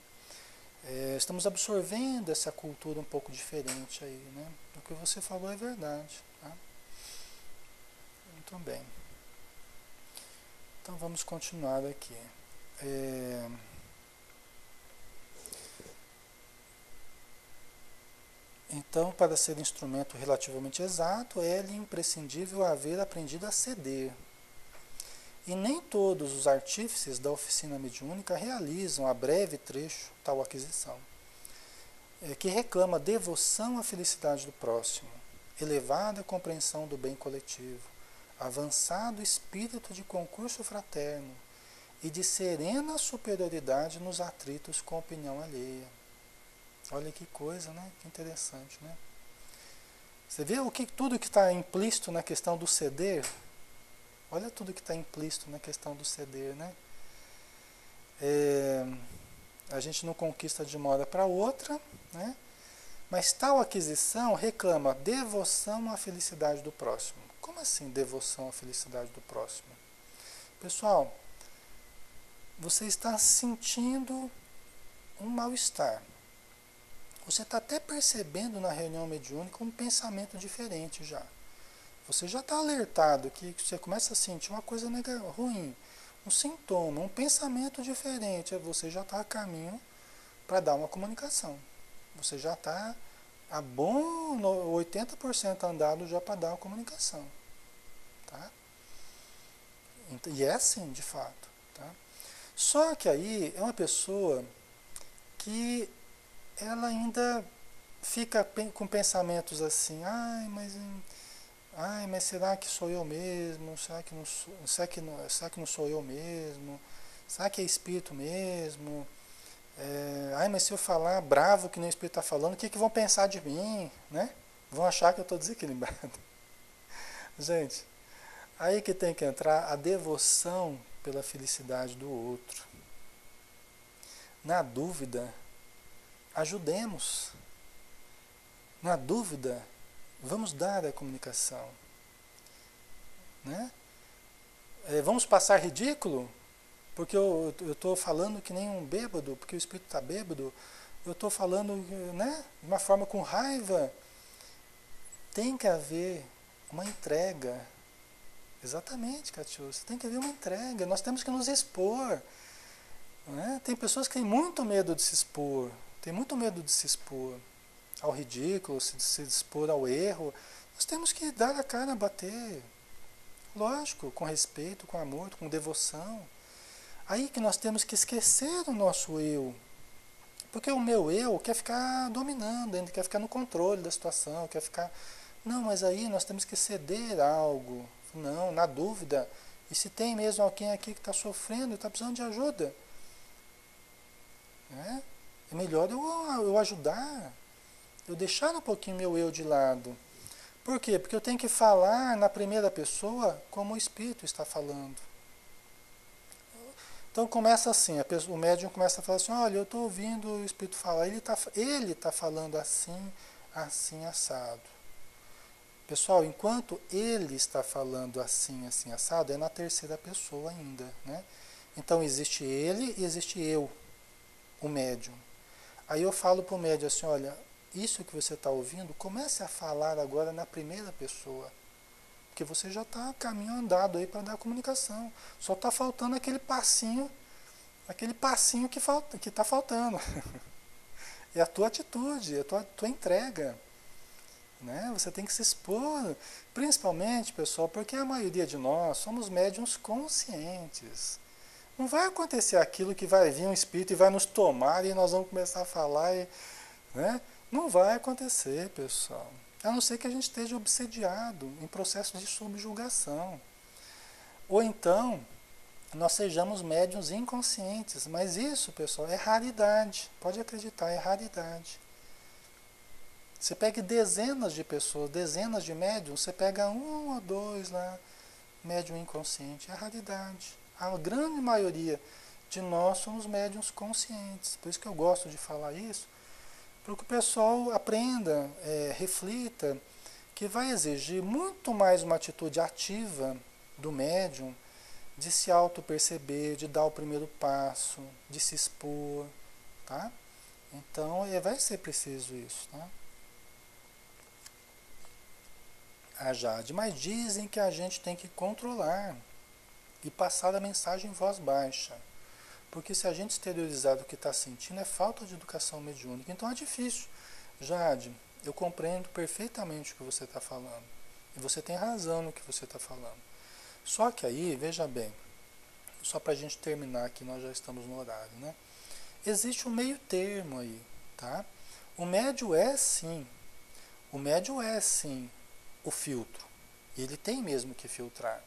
Estamos absorvendo essa cultura um pouco diferente aí, né? O que você falou é verdade, tá? Muito bem. Então vamos continuar aqui. Então, para ser instrumento relativamente exato, é-lhe imprescindível haver aprendido a ceder. E nem todos os artífices da oficina mediúnica realizam a breve trecho tal aquisição, que reclama devoção à felicidade do próximo, elevada compreensão do bem coletivo, avançado espírito de concurso fraterno e de serena superioridade nos atritos com a opinião alheia. Olha que coisa, né? Que interessante, né? Você vê tudo que está implícito na questão do ceder? Olha tudo que está implícito na questão do ceder, né? A gente não conquista de uma hora para outra, né? Mas tal aquisição reclama devoção à felicidade do próximo. Como assim devoção à felicidade do próximo? Pessoal, você está sentindo um mal-estar. você está até percebendo na reunião mediúnica um pensamento diferente já. Você já está alertado que você começa a sentir uma coisa ruim, um sintoma, um pensamento diferente. Você já está a caminho para dar uma comunicação. Você já está a bom 80% andado já para dar uma comunicação. Tá? E é assim, de fato. Tá? Só que aí é uma pessoa que ela ainda fica com pensamentos assim, ai, mas será que sou eu mesmo? Será que não sou, será que não sou eu mesmo? Será que é espírito mesmo? Mas se eu falar bravo que nem o espírito está falando, o que vão pensar de mim? Né? Vão achar que eu estou desequilibrado. Gente, aí que tem que entrar a devoção pela felicidade do outro. Na dúvida, ajudemos. Na dúvida, vamos dar a comunicação. Né? Vamos passar ridículo? Porque eu estou falando que nem um bêbado, porque o espírito está bêbado. Eu estou falando, né, de uma forma com raiva. Tem que haver uma entrega. Exatamente, Catiúcia. Tem que haver uma entrega. Nós temos que nos expor. Né? Tem pessoas que têm muito medo de se expor. Tem muito medo de se expor ao ridículo, se expor ao erro. Nós temos que dar a cara a bater. Lógico, com respeito, com amor, com devoção. Aí que nós temos que esquecer o nosso eu. Porque o meu eu quer ficar dominando, ainda quer ficar no controle da situação, quer ficar... Não, mas aí nós temos que ceder algo. Não, na dúvida. E se tem mesmo alguém aqui que está sofrendo, está precisando de ajuda, né? É melhor eu ajudar, eu deixar um pouquinho meu eu de lado. Por quê? Porque eu tenho que falar na primeira pessoa como o Espírito está falando. Então começa assim, o médium começa a falar assim, olha, eu estou ouvindo o Espírito falar, ele tá falando assim, assim, assado. Pessoal, enquanto ele está falando assim, assim, assado, é na terceira pessoa ainda, né? Então existe ele e existe eu, o médium. Aí eu falo para o médium assim, olha, isso que você está ouvindo, comece a falar agora na primeira pessoa. Porque você já está caminho andado aí para dar a comunicação. Só está faltando aquele passinho que está faltando. É a tua atitude, é a tua entrega. Né? Você tem que se expor, principalmente, pessoal, porque a maioria de nós somos médiuns conscientes. Não vai acontecer aquilo que vai vir um espírito e vai nos tomar e nós vamos começar a falar, né? Não vai acontecer, pessoal. A não ser que a gente esteja obsediado em processo de subjugação. Ou então, nós sejamos médiuns inconscientes. Mas isso, pessoal, é raridade. Pode acreditar, é raridade. Você pega dezenas de pessoas, dezenas de médiums, você pega um ou dois lá, médium inconsciente. É raridade. A grande maioria de nós somos médiuns conscientes. Por isso que eu gosto de falar isso, para que o pessoal aprenda, reflita, que vai exigir muito mais uma atitude ativa do médium, de se auto-perceber, de dar o primeiro passo, de se expor, tá? Então, vai ser preciso isso, tá? A Jade, mas dizem que a gente tem que controlar e passar a mensagem em voz baixa. Porque se a gente exteriorizar o que está sentindo, é falta de educação mediúnica. Então é difícil. Jade, eu compreendo perfeitamente o que você está falando. E você tem razão no que você está falando. Só que aí, veja bem, só para a gente terminar aqui, nós já estamos no horário, né? Existe um meio termo aí, tá? O médium é sim o filtro. Ele tem mesmo que filtrar.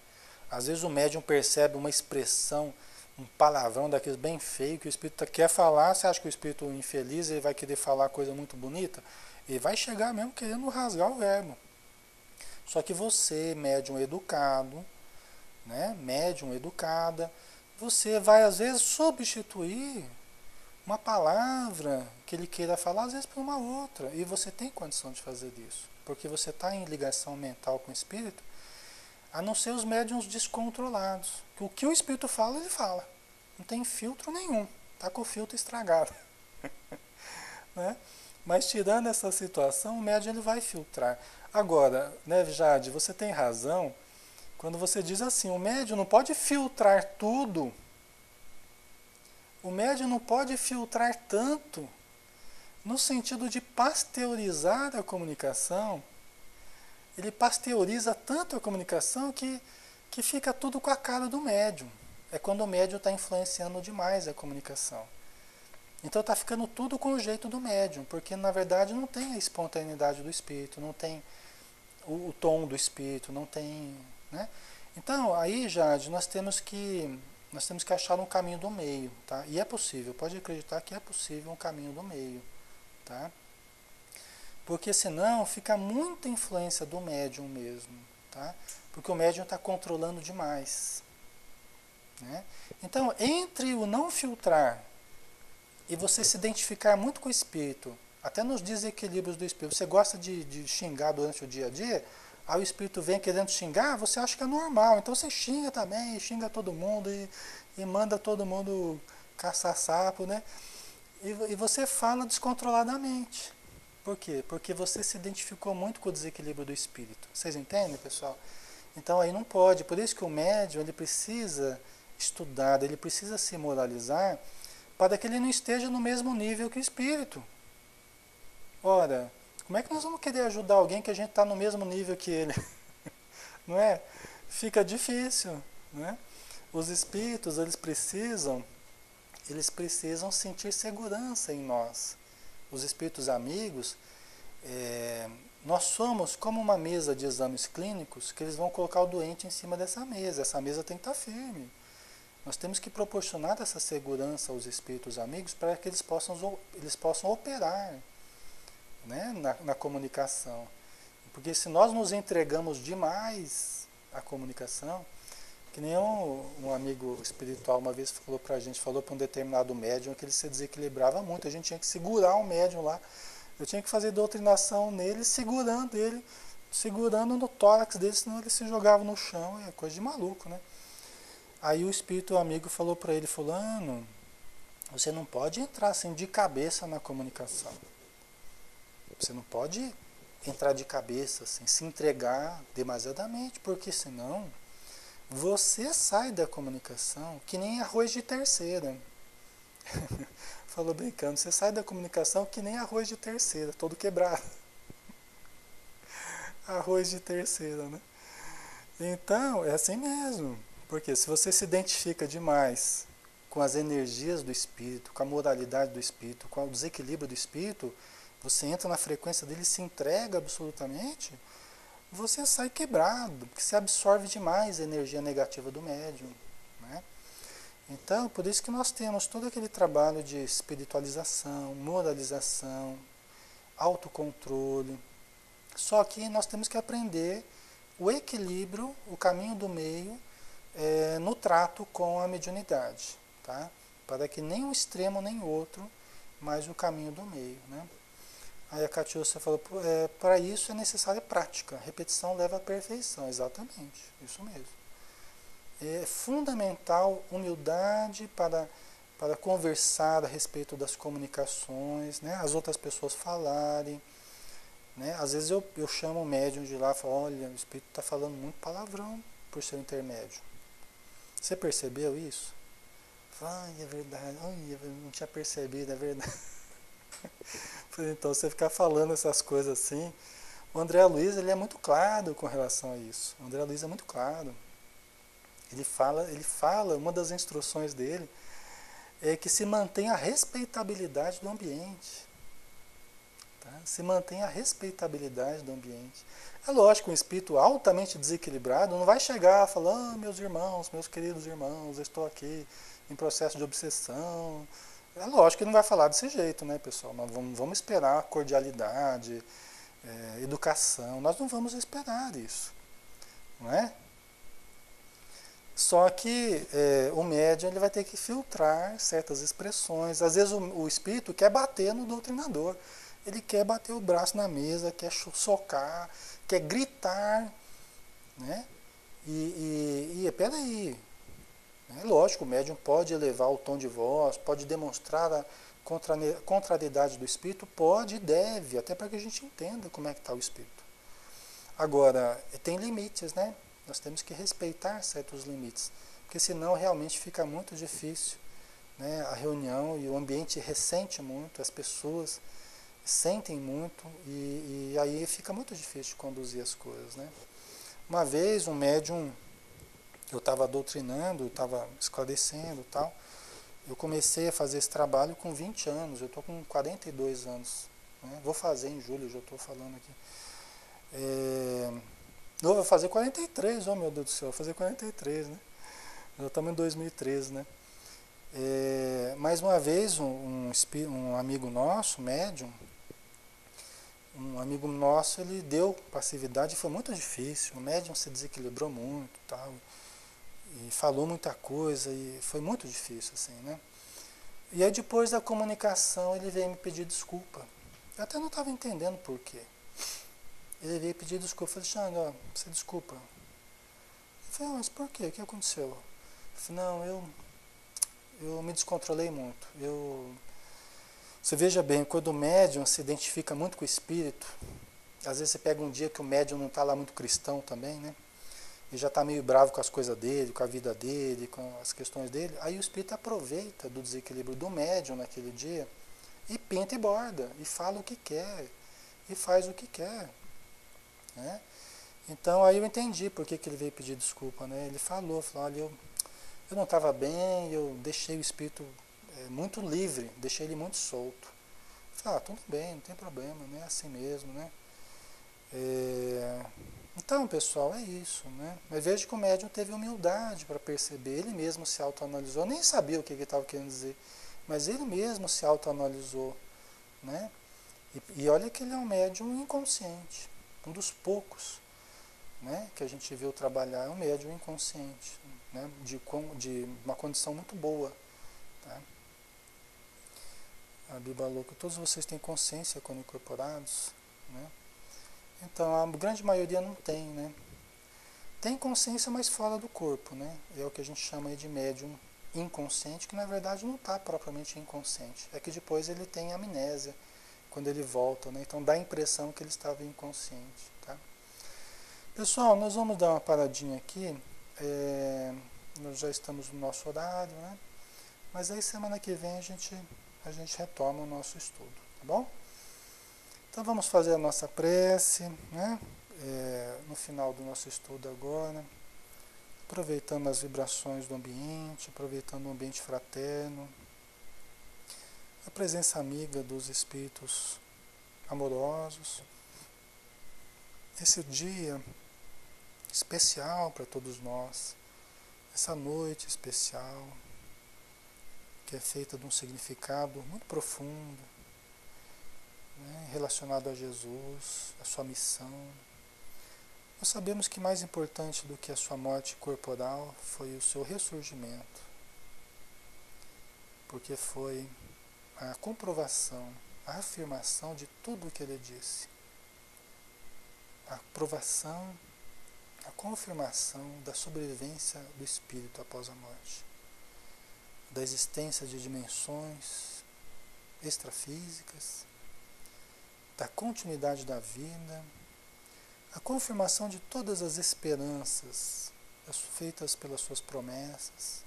Às vezes o médium percebe uma expressão, um palavrão daqueles bem feio que o espírito quer falar. Você acha que o espírito infeliz ele vai querer falar coisa muito bonita? Ele vai chegar mesmo querendo rasgar o verbo. Só que você, médium educado, né, médium educada, você vai às vezes substituir uma palavra que ele queira falar, às vezes por uma outra. E você tem condição de fazer isso. Porque você está em ligação mental com o espírito, a não ser os médiuns descontrolados. O que o espírito fala, ele fala. Não tem filtro nenhum. Está com o filtro estragado. Né? Mas tirando essa situação, o médium ele vai filtrar. Agora, né, Jade, você tem razão quando você diz assim, o médium não pode filtrar tudo, o médium não pode filtrar tanto, no sentido de pasteurizar a comunicação. Ele pasteuriza tanto a comunicação que fica tudo com a cara do médium. É quando o médium está influenciando demais a comunicação. Então está ficando tudo com o jeito do médium, porque na verdade não tem a espontaneidade do espírito, não tem o tom do espírito, não tem, né? Então aí, Jade, nós temos que achar um caminho do meio, tá? E é possível, pode acreditar que é possível um caminho do meio, tá? Porque senão fica muita influência do médium mesmo, tá? Porque o médium está controlando demais, né? Então, entre o não filtrar e você se identificar muito com o espírito, até nos desequilíbrios do espírito, você gosta de xingar durante o dia a dia, aí o espírito vem querendo xingar, você acha que é normal, então você xinga também, xinga todo mundo e manda todo mundo caçar sapo, né? E você fala descontroladamente. Por quê? Porque você se identificou muito com o desequilíbrio do espírito. Vocês entendem, pessoal? Então aí não pode. Por isso que o médium ele precisa estudar, ele precisa se moralizar para que ele não esteja no mesmo nível que o espírito. Ora, como é que nós vamos querer ajudar alguém que a gente está no mesmo nível que ele? Não é? Fica difícil, né? Os espíritos, eles precisam sentir segurança em nós. Os espíritos amigos, nós somos como uma mesa de exames clínicos que eles vão colocar o doente em cima dessa mesa. Essa mesa tem que estar firme. Nós temos que proporcionar essa segurança aos espíritos amigos para que eles possam operar, né, na comunicação. Porque se nós nos entregamos demais à comunicação, que nem um amigo espiritual uma vez falou pra gente, falou para um determinado médium que ele se desequilibrava muito, a gente tinha que segurar o médium lá, eu tinha que fazer doutrinação nele, segurando no tórax dele, senão ele se jogava no chão, é coisa de maluco, né? Aí o espírito amigo falou para ele, fulano, você não pode entrar assim de cabeça na comunicação, você não pode entrar de cabeça, assim, se entregar demasiadamente, porque senão você sai da comunicação que nem arroz de terceira. Falou brincando, você sai da comunicação que nem arroz de terceira, todo quebrado. Arroz de terceira, né? Então, é assim mesmo. Porque se você se identifica demais com as energias do espírito, com a moralidade do espírito, com o desequilíbrio do espírito, você entra na frequência dele e se entrega absolutamente, você sai quebrado, porque você absorve demais a energia negativa do médium, né? Então, por isso que nós temos todo aquele trabalho de espiritualização, moralização, autocontrole. Só que nós temos que aprender o equilíbrio, o caminho do meio, no trato com a mediunidade, tá? Para que nem um extremo nem outro, mas o caminho do meio, né? Aí a Catiúcia falou, para isso é necessária prática, repetição leva à perfeição, exatamente, isso mesmo. É fundamental humildade para conversar a respeito das comunicações, né? As outras pessoas falarem, né? Às vezes eu chamo o médium de lá e falo, olha, o espírito está falando muito palavrão por ser intermédio. Você percebeu isso? Ai, é verdade, ai, eu não tinha percebido, é verdade. Então você ficar falando essas coisas assim. O André Luiz ele é muito claro com relação a isso. O André Luiz é muito claro. Ele fala, uma das instruções dele é que se mantenha a respeitabilidade do ambiente. Tá? Se mantenha a respeitabilidade do ambiente. É lógico, um espírito altamente desequilibrado não vai chegar falando, meus irmãos, meus queridos irmãos, eu estou aqui em processo de obsessão. É lógico que não vai falar desse jeito, né, pessoal? Nós vamos esperar cordialidade, educação. Nós não vamos esperar isso, não é? Só que o médium ele vai ter que filtrar certas expressões. Às vezes o espírito quer bater no doutrinador. Ele quer bater o braço na mesa, quer socar, quer gritar, né? Peraí. É lógico, o médium pode elevar o tom de voz, pode demonstrar contrariedade do espírito, pode e deve, até para que a gente entenda como é que está o espírito. Agora, tem limites, né? Nós temos que respeitar certos limites, porque senão realmente fica muito difícil, né? A reunião e o ambiente ressente muito, as pessoas sentem muito e aí fica muito difícil de conduzir as coisas, né? Uma vez um médium, eu estava doutrinando, estava esclarecendo e tal, eu comecei a fazer esse trabalho com 20 anos, eu estou com 42 anos, né? Vou fazer em julho, já estou falando aqui. Eu vou fazer 43, oh meu Deus do céu, vou fazer 43, né? Já estamos em 2013, né? Mais uma vez, um amigo nosso, médium, um amigo nosso, ele deu passividade e foi muito difícil. O médium se desequilibrou muito, tal, e falou muita coisa e foi muito difícil, assim, né? E aí depois da comunicação ele veio me pedir desculpa. Eu até não estava entendendo por quê. Ele veio pedir desculpa. Eu falei, Xandra, você desculpa. Eu falei, mas por quê? O que aconteceu? Eu falei, não, eu me descontrolei muito. Você veja bem, quando o médium se identifica muito com o espírito, às vezes você pega um dia que o médium não está lá muito cristão também, né? E já está meio bravo com as coisas dele, com a vida dele, com as questões dele. Aí o espírito aproveita do desequilíbrio do médium naquele dia e pinta e borda, e fala o que quer, e faz o que quer, né? Então aí eu entendi por que ele veio pedir desculpa, né? Ele falou, olha, eu não estava bem, eu deixei o espírito muito livre, deixei ele muito solto. Eu falei, tudo bem, não tem problema, né? É assim mesmo, né? Então, pessoal, é isso, né? Mas veja que o médium teve humildade para perceber, ele mesmo se autoanalisou, nem sabia o que ele estava querendo dizer, mas ele mesmo se autoanalisou, né? E olha que ele é um médium inconsciente, um dos poucos, né, que a gente viu trabalhar, é um médium inconsciente, né, de uma condição muito boa. Tá? A Bíblia louca, todos vocês têm consciência quando incorporados, né? Então a grande maioria não tem, né? Tem consciência, mas fora do corpo, né? É o que a gente chama aí de médium inconsciente, que na verdade não está propriamente inconsciente. É que depois ele tem amnésia quando ele volta, né? Então dá a impressão que ele estava inconsciente, tá? Pessoal, nós vamos dar uma paradinha aqui. Nós já estamos no nosso horário, né? Mas aí semana que vem a gente retoma o nosso estudo, tá bom? Então vamos fazer a nossa prece, né? No final do nosso estudo agora, aproveitando as vibrações do ambiente, aproveitando o ambiente fraterno, a presença amiga dos espíritos amorosos. Esse dia especial para todos nós, essa noite especial, que é feita de um significado muito profundo, né, relacionado a Jesus, a sua missão. Nós sabemos que mais importante do que a sua morte corporal foi o seu ressurgimento, porque foi a comprovação, a afirmação de tudo o que ele disse. A aprovação, a confirmação da sobrevivência do espírito após a morte, da existência de dimensões extrafísicas, da continuidade da vida, a confirmação de todas as esperanças feitas pelas suas promessas,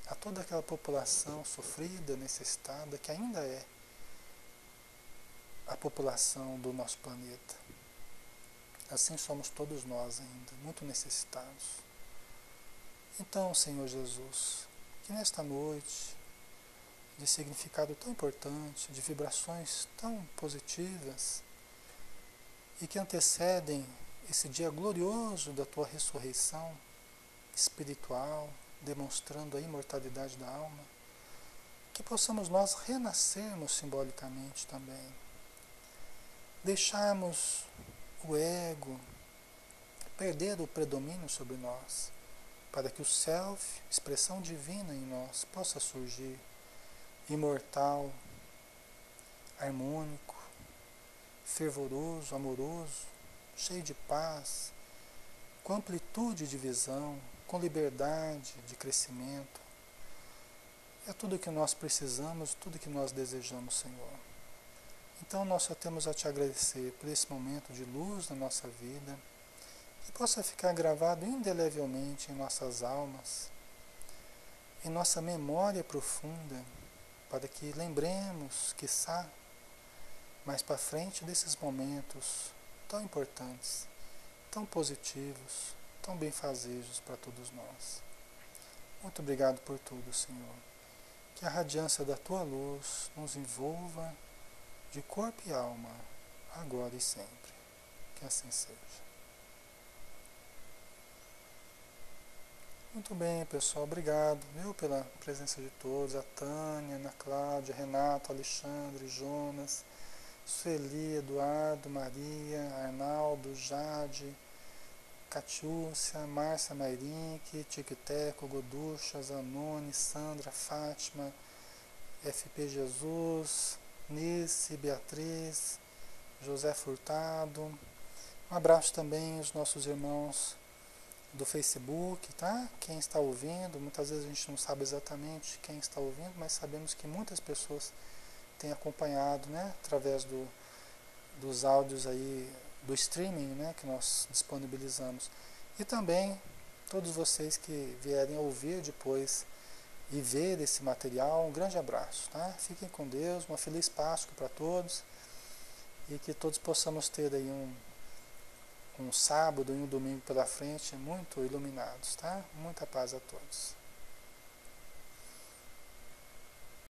a toda aquela população sofrida, necessitada, que ainda é a população do nosso planeta. Assim somos todos nós ainda, muito necessitados. Então, Senhor Jesus, que nesta noite, de significado tão importante, de vibrações tão positivas, e que antecedem esse dia glorioso da Tua ressurreição espiritual, demonstrando a imortalidade da alma, que possamos nós renascermos simbolicamente também, deixarmos o ego perder o predomínio sobre nós, para que o self, expressão divina em nós, possa surgir imortal, harmônico, fervoroso, amoroso, cheio de paz, com amplitude de visão, com liberdade de crescimento, É tudo que nós precisamos, tudo que nós desejamos, Senhor. Então nós só temos a Te agradecer por esse momento de luz na nossa vida, que possa ficar gravado indelevelmente em nossas almas, em nossa memória profunda, para que lembremos, quiçá, mais para frente desses momentos tão importantes, tão positivos, tão benfazejos para todos nós. Muito obrigado por tudo, Senhor. Que a radiância da Tua luz nos envolva de corpo e alma, agora e sempre. Que assim seja. Muito bem, pessoal. Obrigado, viu, pela presença de todos. A Tânia, Ana Cláudia, Renato, Alexandre, Jonas, Sueli, Eduardo, Maria, Arnaldo, Jade, Catiúcia, Márcia Mairink, Tiquiteco, Goducha, Zanoni, Sandra, Fátima, FP Jesus, Nice, Beatriz, José Furtado. Um abraço também aos nossos irmãos do Facebook, tá? Quem está ouvindo, muitas vezes a gente não sabe exatamente quem está ouvindo, mas sabemos que muitas pessoas têm acompanhado, né? Através dos áudios aí, do streaming, né? Que nós disponibilizamos. E também todos vocês que vierem ouvir depois e ver esse material, um grande abraço, tá? Fiquem com Deus, uma feliz Páscoa para todos e que todos possamos ter aí um sábado e um domingo pela frente muito iluminados, tá? Muita paz a todos.